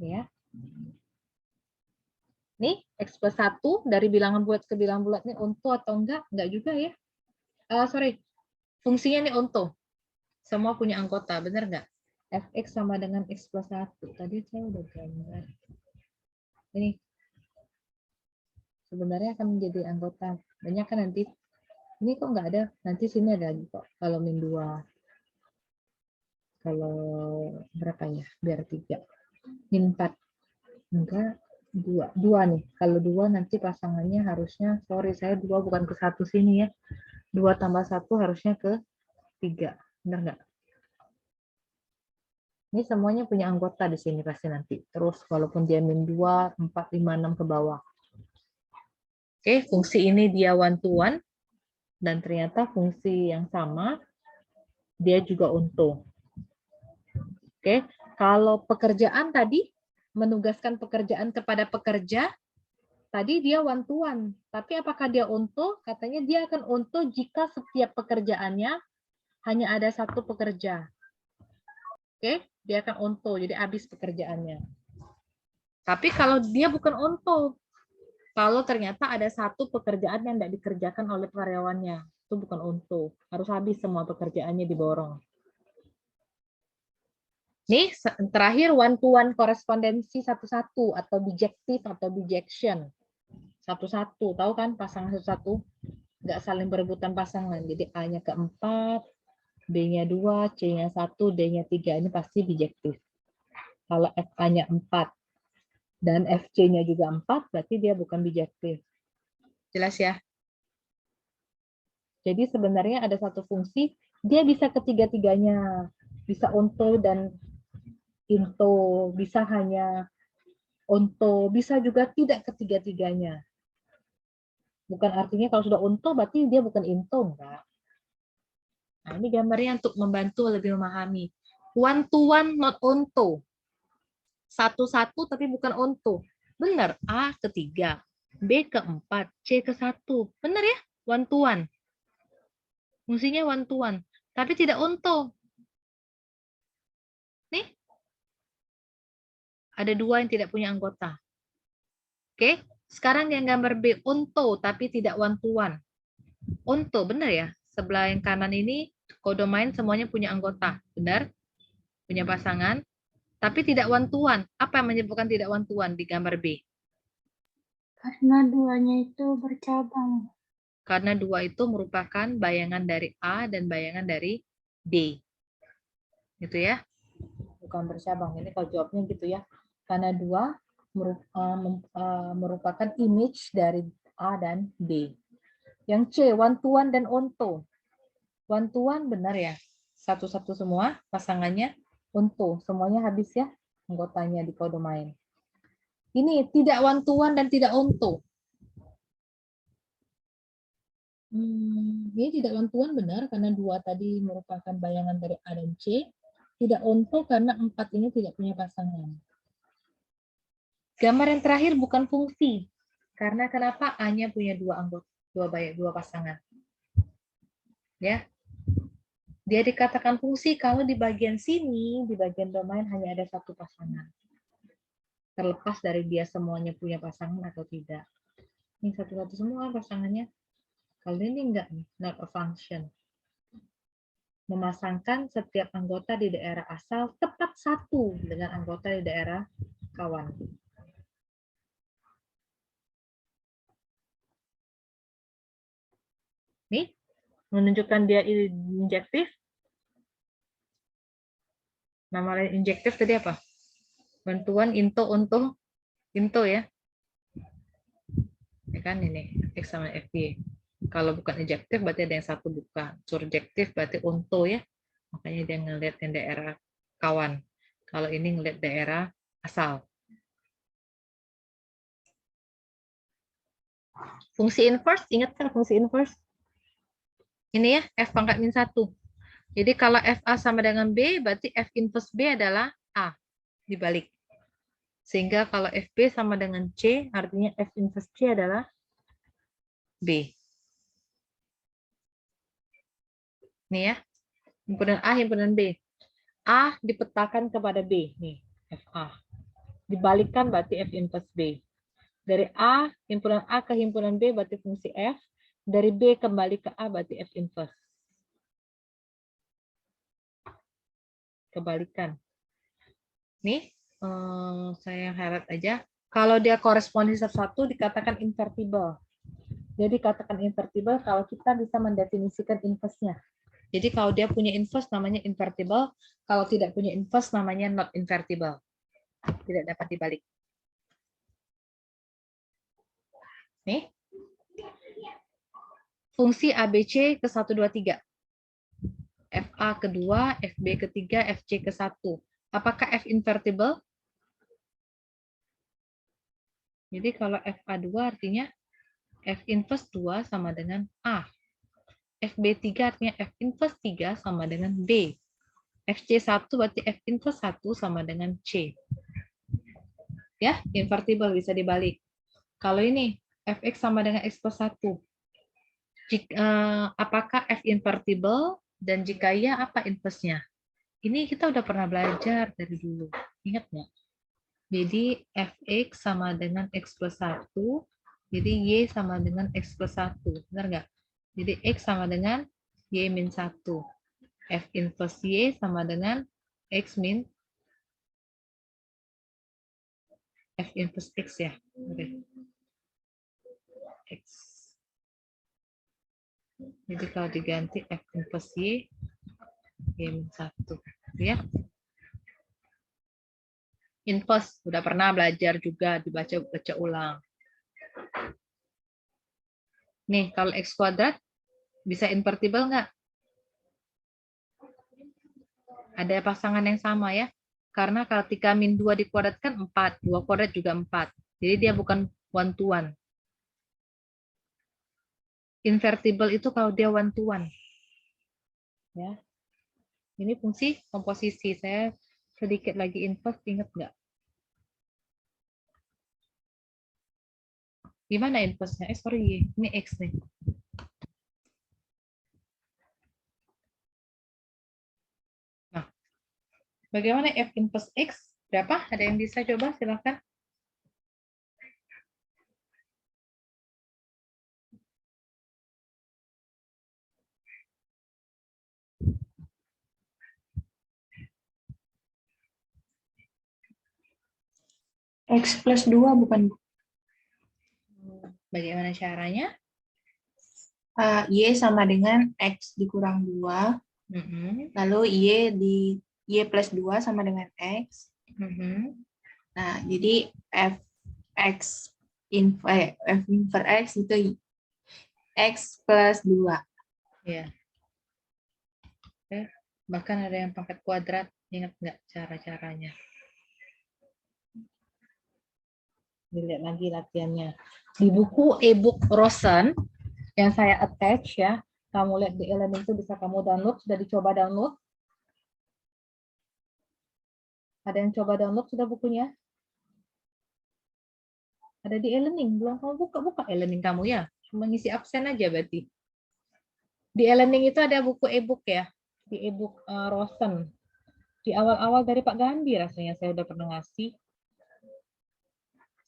A: Ya. Nih, X plus 1 dari bilangan bulat ke bilangan bulat ini onto atau enggak? Enggak juga ya. Sorry, fungsinya ini onto. Semua punya anggota, benar nggak? Fx sama dengan X plus 1. Tadi saya udah gambar. Ini sebenarnya akan menjadi anggota. Banyak kan nanti. Ini kok nggak ada? Nanti sini ada lagi kok. Kalau min 2. Kalau berapa ya? Biar 3. Min 4. Enggak. 2 nih. Kalau 2 nanti pasangannya harusnya, sorry saya 2 bukan ke 1 sini ya. 2 tambah 1 harusnya ke 3. Benar nggak? Ini semuanya punya anggota di sini pasti nanti. Terus walaupun dia min 2, 4, 5, 6 ke bawah. Oke, fungsi ini dia one to one. Dan ternyata fungsi yang sama, dia juga onto. Oke, kalau pekerjaan tadi, menugaskan pekerjaan kepada pekerja, tadi dia one to one. Tapi apakah dia onto? Katanya dia akan onto jika setiap pekerjaannya hanya ada satu pekerja. Oke, dia akan onto, jadi habis pekerjaannya. Tapi kalau dia bukan onto, kalau ternyata ada satu pekerjaan yang tidak dikerjakan oleh karyawannya, itu bukan onto. Harus habis semua pekerjaannya diborong. Nih, terakhir one-to-one korespondensi satu-satu atau bijektif atau bijection. Satu-satu, tahu kan pasangan satu-satu? Nggak saling berebutan pasangan. Jadi A-nya keempat, B-nya 2, C-nya 1, D-nya 3. Ini pasti bijektif. Kalau FA-nya 4 dan FC-nya juga 4, berarti dia bukan bijektif. Jelas ya? Jadi sebenarnya ada satu fungsi, dia bisa ketiga-tiganya. Bisa onto dan into, bisa hanya onto, bisa juga tidak ketiga-tiganya. Bukan artinya kalau sudah onto berarti dia bukan into, enggak. Nah, ini gambarnya untuk membantu lebih memahami. One to one, not onto. Satu-satu tapi bukan onto. Benar, A ketiga, B keempat, C ke 1. Benar ya? One to one. Fungsinya one to one, tapi tidak onto. Nih, ada 2 yang tidak punya anggota. Oke, sekarang yang gambar B, onto tapi tidak one to one. Onto, benar ya? Sebelah yang kanan ini kodomain semuanya punya anggota, benar? Punya pasangan, tapi tidak one to one. Apa yang menyebabkan tidak one to one di gambar B?
B: Karena duanya itu bercabang.
A: Karena 2 itu merupakan bayangan dari A dan bayangan dari D. Gitu ya. Bukan bercabang. Ini kalau jawabnya gitu ya. Karena 2 merupakan image dari A dan D. Yang C, one to one dan onto. One to one benar ya. Satu-satu semua pasangannya onto. Semuanya habis ya anggotanya di kodomain. Ini tidak one to one dan tidak onto. Ini tidak one to one benar karena 2 tadi merupakan bayangan dari A dan C. Tidak onto karena 4 ini tidak punya pasangan. Gambar yang terakhir bukan fungsi. Karena kenapa? A-nya punya 2 anggota, 2 pasangan. Ya. Dia dikatakan fungsi kalau di bagian sini, di bagian domain hanya ada 1 pasangan. Terlepas dari dia semuanya punya pasangan atau tidak. Ini satu-satu semua pasangannya. Kalau ini enggak nih, not a function. Memasangkan setiap anggota di daerah asal tepat satu dengan anggota di daerah kawan. Nih, menunjukkan dia injektif. Nama lain injektif tadi apa? Bantuan into untuk into ya. Ya kan ini X sama FY. Kalau bukan injektif berarti ada yang satu bukan. Surjektif berarti untuk ya. Makanya dia ngelihat yang daerah kawan. Kalau ini ngelihat daerah asal. Fungsi inverse, ingat kan fungsi inverse? Ini ya, F pangkat min 1. Jadi kalau FA sama dengan B, berarti F inverse B adalah A. Dibalik. Sehingga kalau FB sama dengan C, artinya F inverse C adalah B. Nih ya, himpunan A, himpunan B. A dipetakan kepada B. Nih, FA. Dibalikkan berarti F inverse B. Dari A, himpunan A ke himpunan B berarti fungsi F. Dari B kembali ke A berarti F inverse. Kebalikan. Nih, saya highlight aja. Kalau dia korespondensi satu dikatakan invertible. Jadi katakan invertible kalau kita bisa mendefinisikan inverse-nya. Jadi kalau dia punya inverse namanya invertible, kalau tidak punya inverse namanya not invertible. Tidak dapat dibalik. Nih. Fungsi ABC ke 1, 2, 3. FA kedua, FB ketiga, FC ke 1. Apakah F invertible? Jadi kalau FA2 artinya F inverse 2 sama dengan A. FB3 artinya F inverse 3 sama dengan B. FC1 berarti F inverse 1 sama dengan C. Ya, invertible bisa dibalik. Kalau ini Fx sama dengan X plus 1. Apakah F invertible? Dan jika iya, apa inverse-nya? Ini kita udah pernah belajar dari dulu. Ingat nggak? Jadi Fx sama dengan X plus 1. Jadi Y sama dengan X plus 1. Benar nggak? Jadi X sama dengan Y min 1. F inverse Y sama dengan X min F inverse X ya. Oke. X. Jadi kalau diganti F inverse Y, Y-1. Ya. Inverse, udah pernah belajar juga, dibaca ulang. Nih, kalau X kuadrat, bisa invertible nggak? Ada pasangan yang sama ya. Karena ketika min 2 dikuadratkan 4, 2 kuadrat juga 4. Jadi dia bukan one to one. Invertible itu kalau dia one to one. Ya. Ini fungsi komposisi. Saya sedikit lagi inverse, ingat nggak? Gimana inverse-nya? Sorry, ini X nih. Nah, bagaimana F inverse X? Berapa? Ada yang bisa coba? Silakan.
B: X plus 2 bukan?
A: Bagaimana caranya?
E: Y sama dengan X dikurang 2, lalu Y plus 2 sama dengan X. Nah, jadi F inverse X itu X plus 2.
A: Ya. Bahkan ada yang pangkat kuadrat. Ingat nggak cara-caranya? Dilihat lagi latihannya. Di buku e-book Rosen yang saya attach ya, kamu lihat di e-learning itu bisa kamu download. Sudah dicoba download? Ada yang coba download sudah bukunya? Ada di e-learning, belum kamu buka e-learning kamu ya? Cuma ngisi absen aja berarti. Di e-learning itu ada buku e-book ya, di e-book Rosen. Di awal-awal dari Pak Gandhi rasanya saya udah pernah ngasih.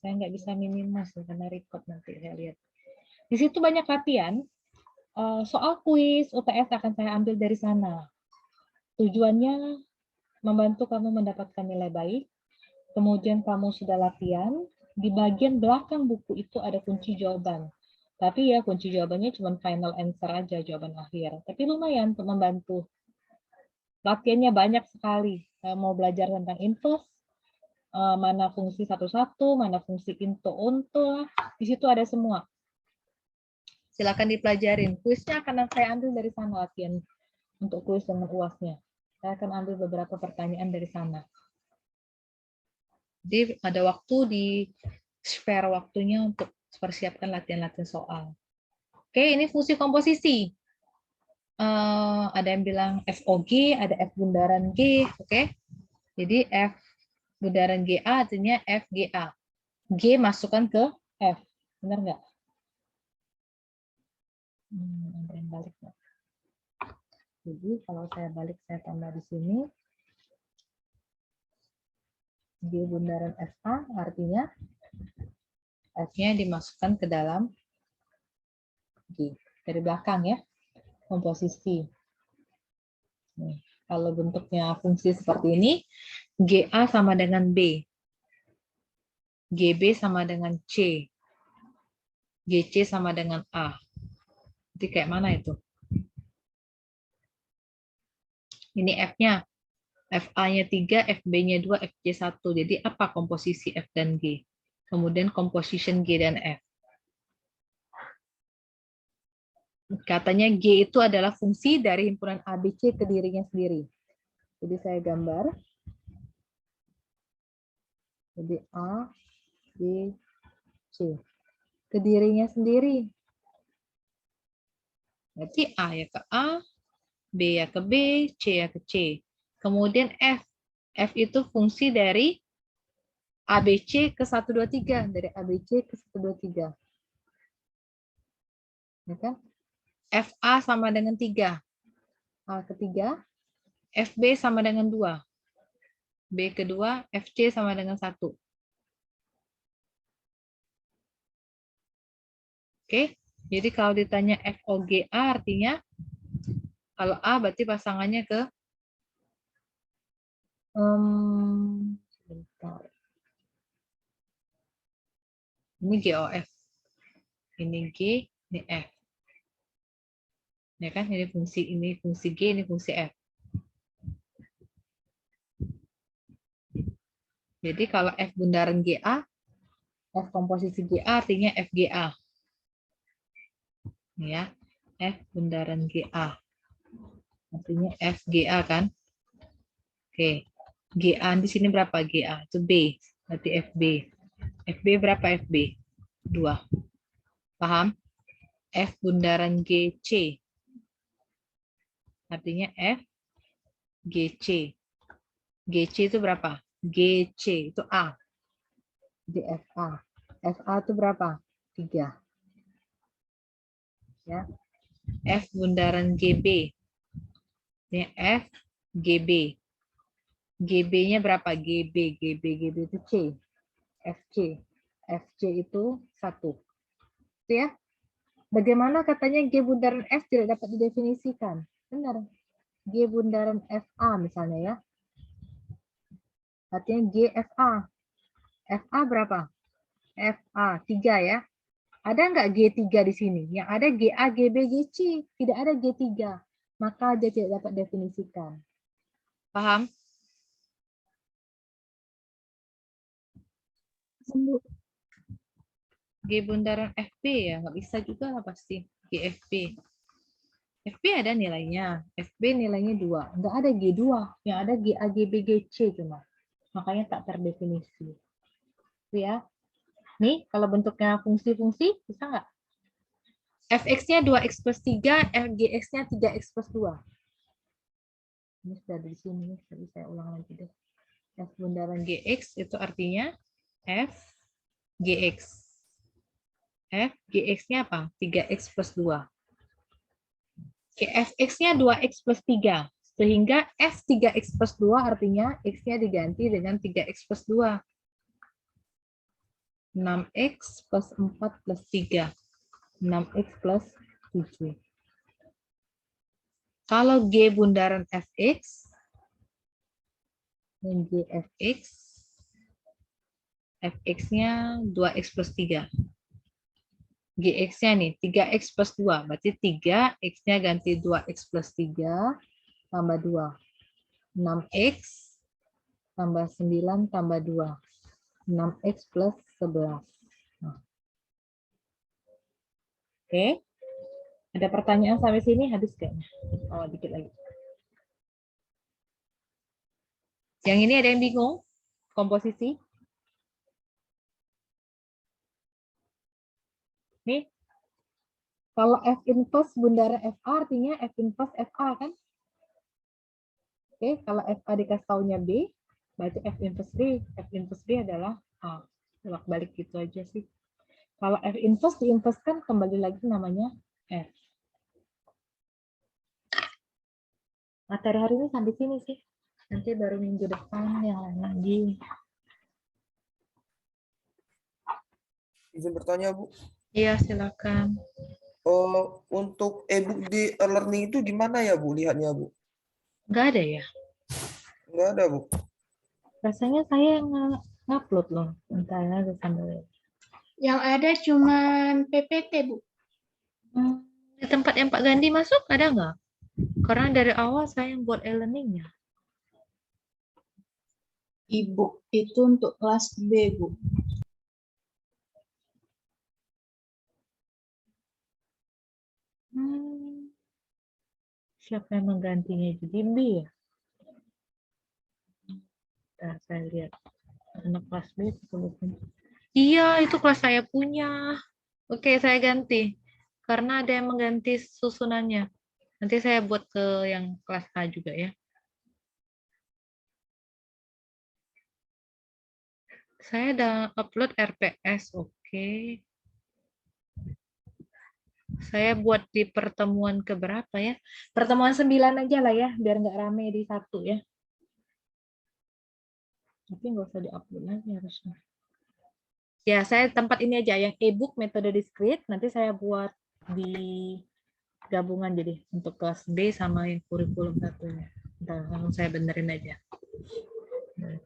A: Saya nggak bisa minimas karena record nanti saya lihat. Di situ banyak latihan. Soal kuis UTS akan saya ambil dari sana. Tujuannya membantu kamu mendapatkan nilai baik. Kemudian kamu sudah latihan. Di bagian belakang buku itu ada kunci jawaban. Tapi ya kunci jawabannya cuma final answer aja, jawaban akhir. Tapi lumayan untuk membantu. Latihannya banyak sekali. Mau belajar tentang inverse, mana fungsi satu-satu, mana fungsi into-onto, di situ ada semua. Silakan dipelajarin. Kuisnya akan saya ambil dari sana latihan untuk kuis dengan UASnya. Saya akan ambil beberapa pertanyaan dari sana. Jadi ada waktu di spare waktunya untuk persiapkan latihan-latihan soal. Oke, ini fungsi komposisi. Ada yang bilang FOG, ada F bundaran G, oke. Jadi F bundaran GA artinya FGA. G masukkan ke F. Benar nggak? Ada yang balik nggak? Jadi kalau saya balik, saya tambah di sini. G bundaran FA artinya F-nya dimasukkan ke dalam G. Dari belakang ya, komposisi. Nih, kalau bentuknya fungsi seperti ini, GA sama dengan B. GB sama dengan C. GC sama dengan A. Jadi kayak mana itu? Ini F-nya. FA-nya 3, FB-nya 2, FC1. Jadi apa komposisi F dan G? Kemudian composition G dan F. Katanya G itu adalah fungsi dari himpunan ABC ke dirinya sendiri. Jadi saya gambar. Jadi A, B, C. Ke dirinya sendiri. Berarti A ya ke A, B ya ke B, C ya ke C. Kemudian F. F itu fungsi dari ABC ke 123. Dari ABC ke 123. Ya kan? FA sama dengan 3. A ketiga. FB sama dengan 2. B kedua. FC sama dengan 1. Oke. Jadi kalau ditanya FOGA artinya kalau A berarti pasangannya ke sebentar. Ini GOF. Ini G, ini F. Ya kan? Ini fungsi G, ini fungsi F. Jadi kalau F bundaran GA, F komposisi GA artinya FGA. Ya, F bundaran GA. Artinya FGA kan? Oke. GA di sini berapa GA? Itu B. Berarti FB. FB berapa FB? 2. Paham? F bundaran GC. Artinya F GC. GC itu berapa? GC itu A. Di FA. FA itu berapa? 3. Ya. F bundaran GB. Ini F GB. GB-nya berapa? GB itu C. FC. FC itu 1. Itu ya. Bagaimana katanya G bundaran F tidak dapat didefinisikan? Benar. G bundaran FA misalnya ya. Artinya GFA. FA berapa? FA 3 ya. Ada nggak G3 di sini? Yang ada GA, GB, GC. Tidak ada G3. Maka dia tidak dapat definisikan. Paham? G bundaran FB ya, nggak bisa juga lah pasti. GFB. FB ada nilainya. FB nilainya 2. Nggak ada G2. Yang ada GA, GB, GC cuma. Makanya tak terdefinisi. Itu ya. Nih, kalau bentuknya fungsi-fungsi, bisa nggak? Fx-nya 2x plus 3, Fgx-nya 3x plus 2. Ini sudah di sini, tapi saya ulang lagi deh. F bundaran Gx itu artinya F Gx. F Gx-nya apa? 3x plus 2. Fx-nya 2x plus 3. Sehingga F 3x plus 2 artinya x-nya diganti dengan 3x plus 2. 6x plus 4 plus 3. 6x plus 7. Kalau G bundaran Fx, dan Gfx, Fx-nya 2x plus 3. Gx-nya nih, 3x plus 2. Berarti 3, x-nya ganti 2x plus 3, tambah 2. 6x, tambah 9, tambah 2. 6x plus 11. Nah. Oke. Ada pertanyaan sampai sini? Habis kayaknya. Oh, dikit lagi. Yang ini ada yang bingung? Komposisi? Nih. Kalau F inverse bundaran FA artinya F inverse FA kan? Oke, kalau FA dikasih taunya B, berarti F inverse B. F inverse B adalah A. Bolak-balik gitu aja sih. Kalau F inverse di-inverse kan kembali lagi namanya F. Materi hari ini sampai sini sih. Nanti baru minggu depan yang lain lagi.
C: Izin bertanya, Bu.
A: Iya, silakan.
C: Untuk e-book di e-learning itu gimana ya, Bu, lihatnya, Bu?
A: Nggak ada ya?
C: Nggak ada, Bu.
A: Rasanya saya ngupload loh. Bentar aja sambil.
B: Yang ada cuman PPT, Bu.
A: Di tempat yang Pak Gandhi masuk ada nggak? Karena dari awal saya yang buat e-learning-nya.
F: E-book itu untuk kelas B, Bu.
A: Siapa yang menggantinya jadi B ya? Nah, saya lihat. Anak kelas B. Iya, itu kelas saya punya. Oke, saya ganti. Karena ada yang mengganti susunannya. Nanti saya buat ke yang kelas A juga ya. Saya udah upload RPS, oke. Saya buat di pertemuan keberapa ya? Pertemuan 9 aja lah ya, biar nggak rame di 1 ya. Tapi nggak usah di-upload lagi harusnya. Ya, saya tempat ini aja, yang e-book metode discrete, nanti saya buat di gabungan jadi untuk kelas B sama yang kurikulum satunya. Ntar langsung saya benerin aja.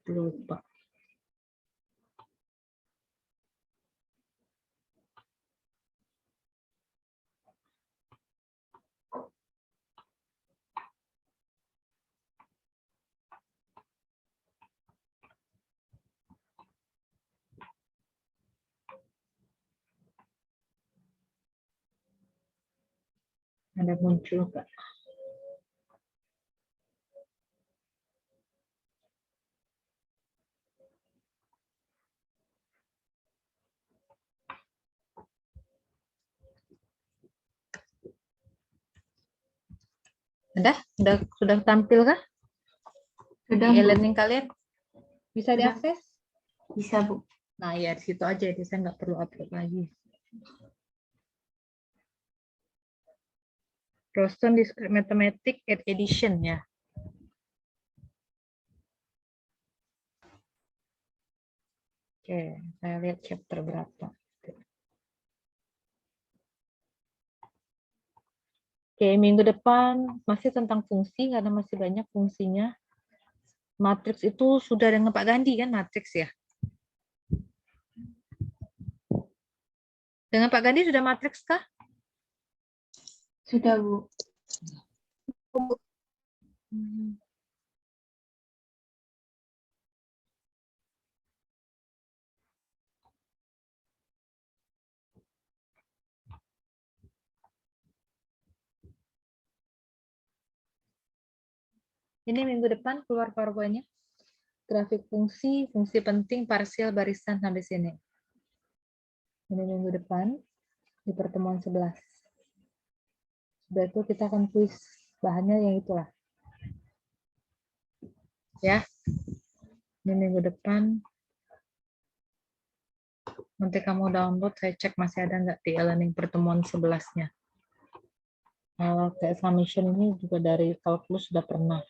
A: Lupa. Ada muncul nggak? Ada? Sudah tampil kah?
E: Sudah,
A: Di
E: Bu.
A: e-learning kalian? Bisa
E: Sudah.
A: diakses?
E: Bisa, Bu.
A: Nah, ya di situ aja, jadi saya nggak perlu upload lagi. Roaston Discrete Mathematics at Edition ya. Oke, saya lihat chapter berapa. Oke, minggu depan masih tentang fungsi, karena masih banyak fungsinya. Matriks itu sudah dengan Pak Gandhi kan, matriks ya? Dengan Pak Gandhi sudah matriks kah?
E: Sudah, Bu.
A: Ini minggu depan keluar PowerPoint-nya. Grafik fungsi, fungsi penting, parsial, barisan, sampai sini. Ini minggu depan di pertemuan 11. Sudah itu kita akan kuis bahannya yang itulah. Ya. Ini minggu depan. Nanti kamu download, saya cek masih ada nggak di e-learning pertemuan 11-nya. Kayak summation ini juga dari kalkulus sudah pernah.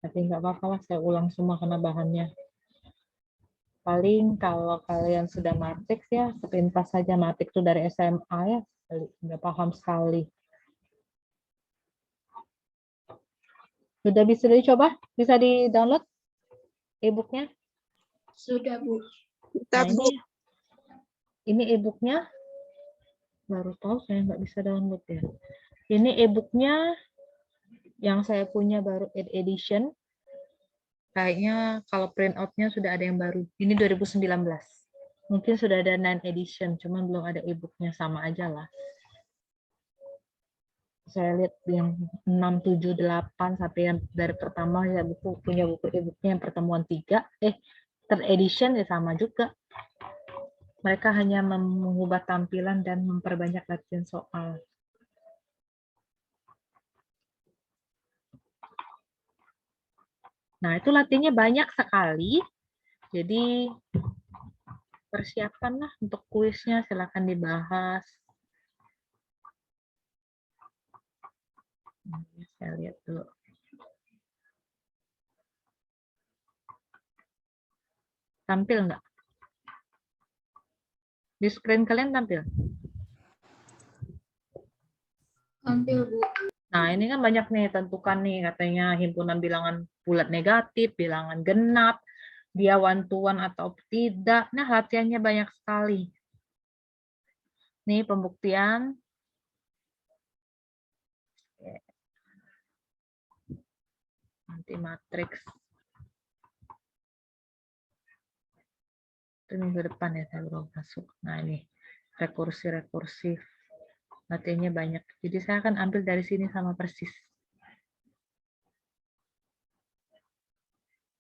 A: Tapi nggak apa-apa lah, saya ulang semua karena bahannya. Paling kalau kalian sudah matriks ya, sepintas saja matriks itu dari SMA ya, sudah paham sekali. Sudah bisa dicoba? Bisa di-download e-booknya?
B: Sudah, Bu.
A: Nah, ini e-booknya, baru tahu saya nggak bisa download ya. Ini e-booknya yang saya punya baru edition. Kayaknya kalau print out-nya sudah ada yang baru. Ini 2019. Mungkin sudah ada 9 edition, cuman belum ada e-booknya, sama aja lah. Saya lihat yang 6, 7, 8 sampai yang dari pertama ya punya buku e-booknya yang pertemuan 3, third edition ya sama juga. Mereka hanya mengubah tampilan dan memperbanyak latihan soal. Nah, itu latihannya banyak sekali. Jadi persiapkanlah untuk kuisnya, silakan dibahas. Saya lihat dulu. Tampil nggak? Di screen kalian tampil?
B: Tampil, Bu.
A: Nah, ini kan banyak nih, tentukan nih katanya himpunan bilangan bulat negatif, bilangan genap, dia one-to-one atau tidak. Nah, latihannya banyak sekali. Nih, pembuktian. Nanti matriks. Itu minggu depan ya, saya belum masuk. Nah, ini rekursi-rekursif. Latihannya banyak. Jadi saya akan ambil dari sini sama persis.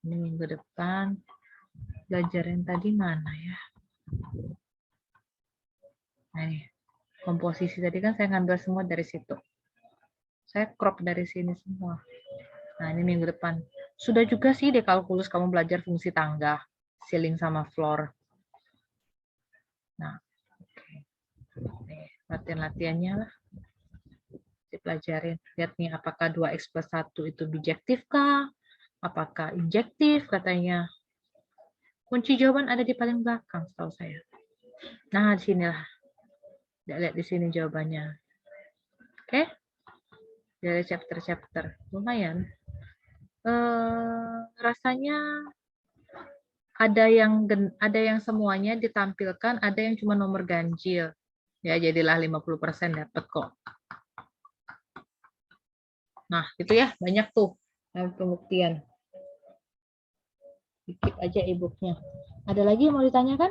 A: Ini minggu depan. Belajar yang tadi mana ya? Nah, ini. Komposisi tadi kan saya ngambil semua dari situ. Saya crop dari sini semua. Nah, ini minggu depan. Sudah juga sih di kalkulus kamu belajar fungsi tangga, ceiling sama floor. Nah, latihan-latihannya lah. Dipelajarin. Lihat nih, apakah 2x plus 1 itu bijektif kah? Apakah injektif katanya. Kunci jawaban ada di paling belakang, setahu saya. Nah, di sinilah. Lihat di sini jawabannya. Oke? Dari chapter-chapter. Lumayan. Rasanya ada yang semuanya ditampilkan, ada yang cuma nomor ganjil. Ya, jadilah 50% dapat kok. Nah, itu ya, banyak tuh pembuktian. Dikit aja e-booknya. Ada lagi yang mau ditanyakan?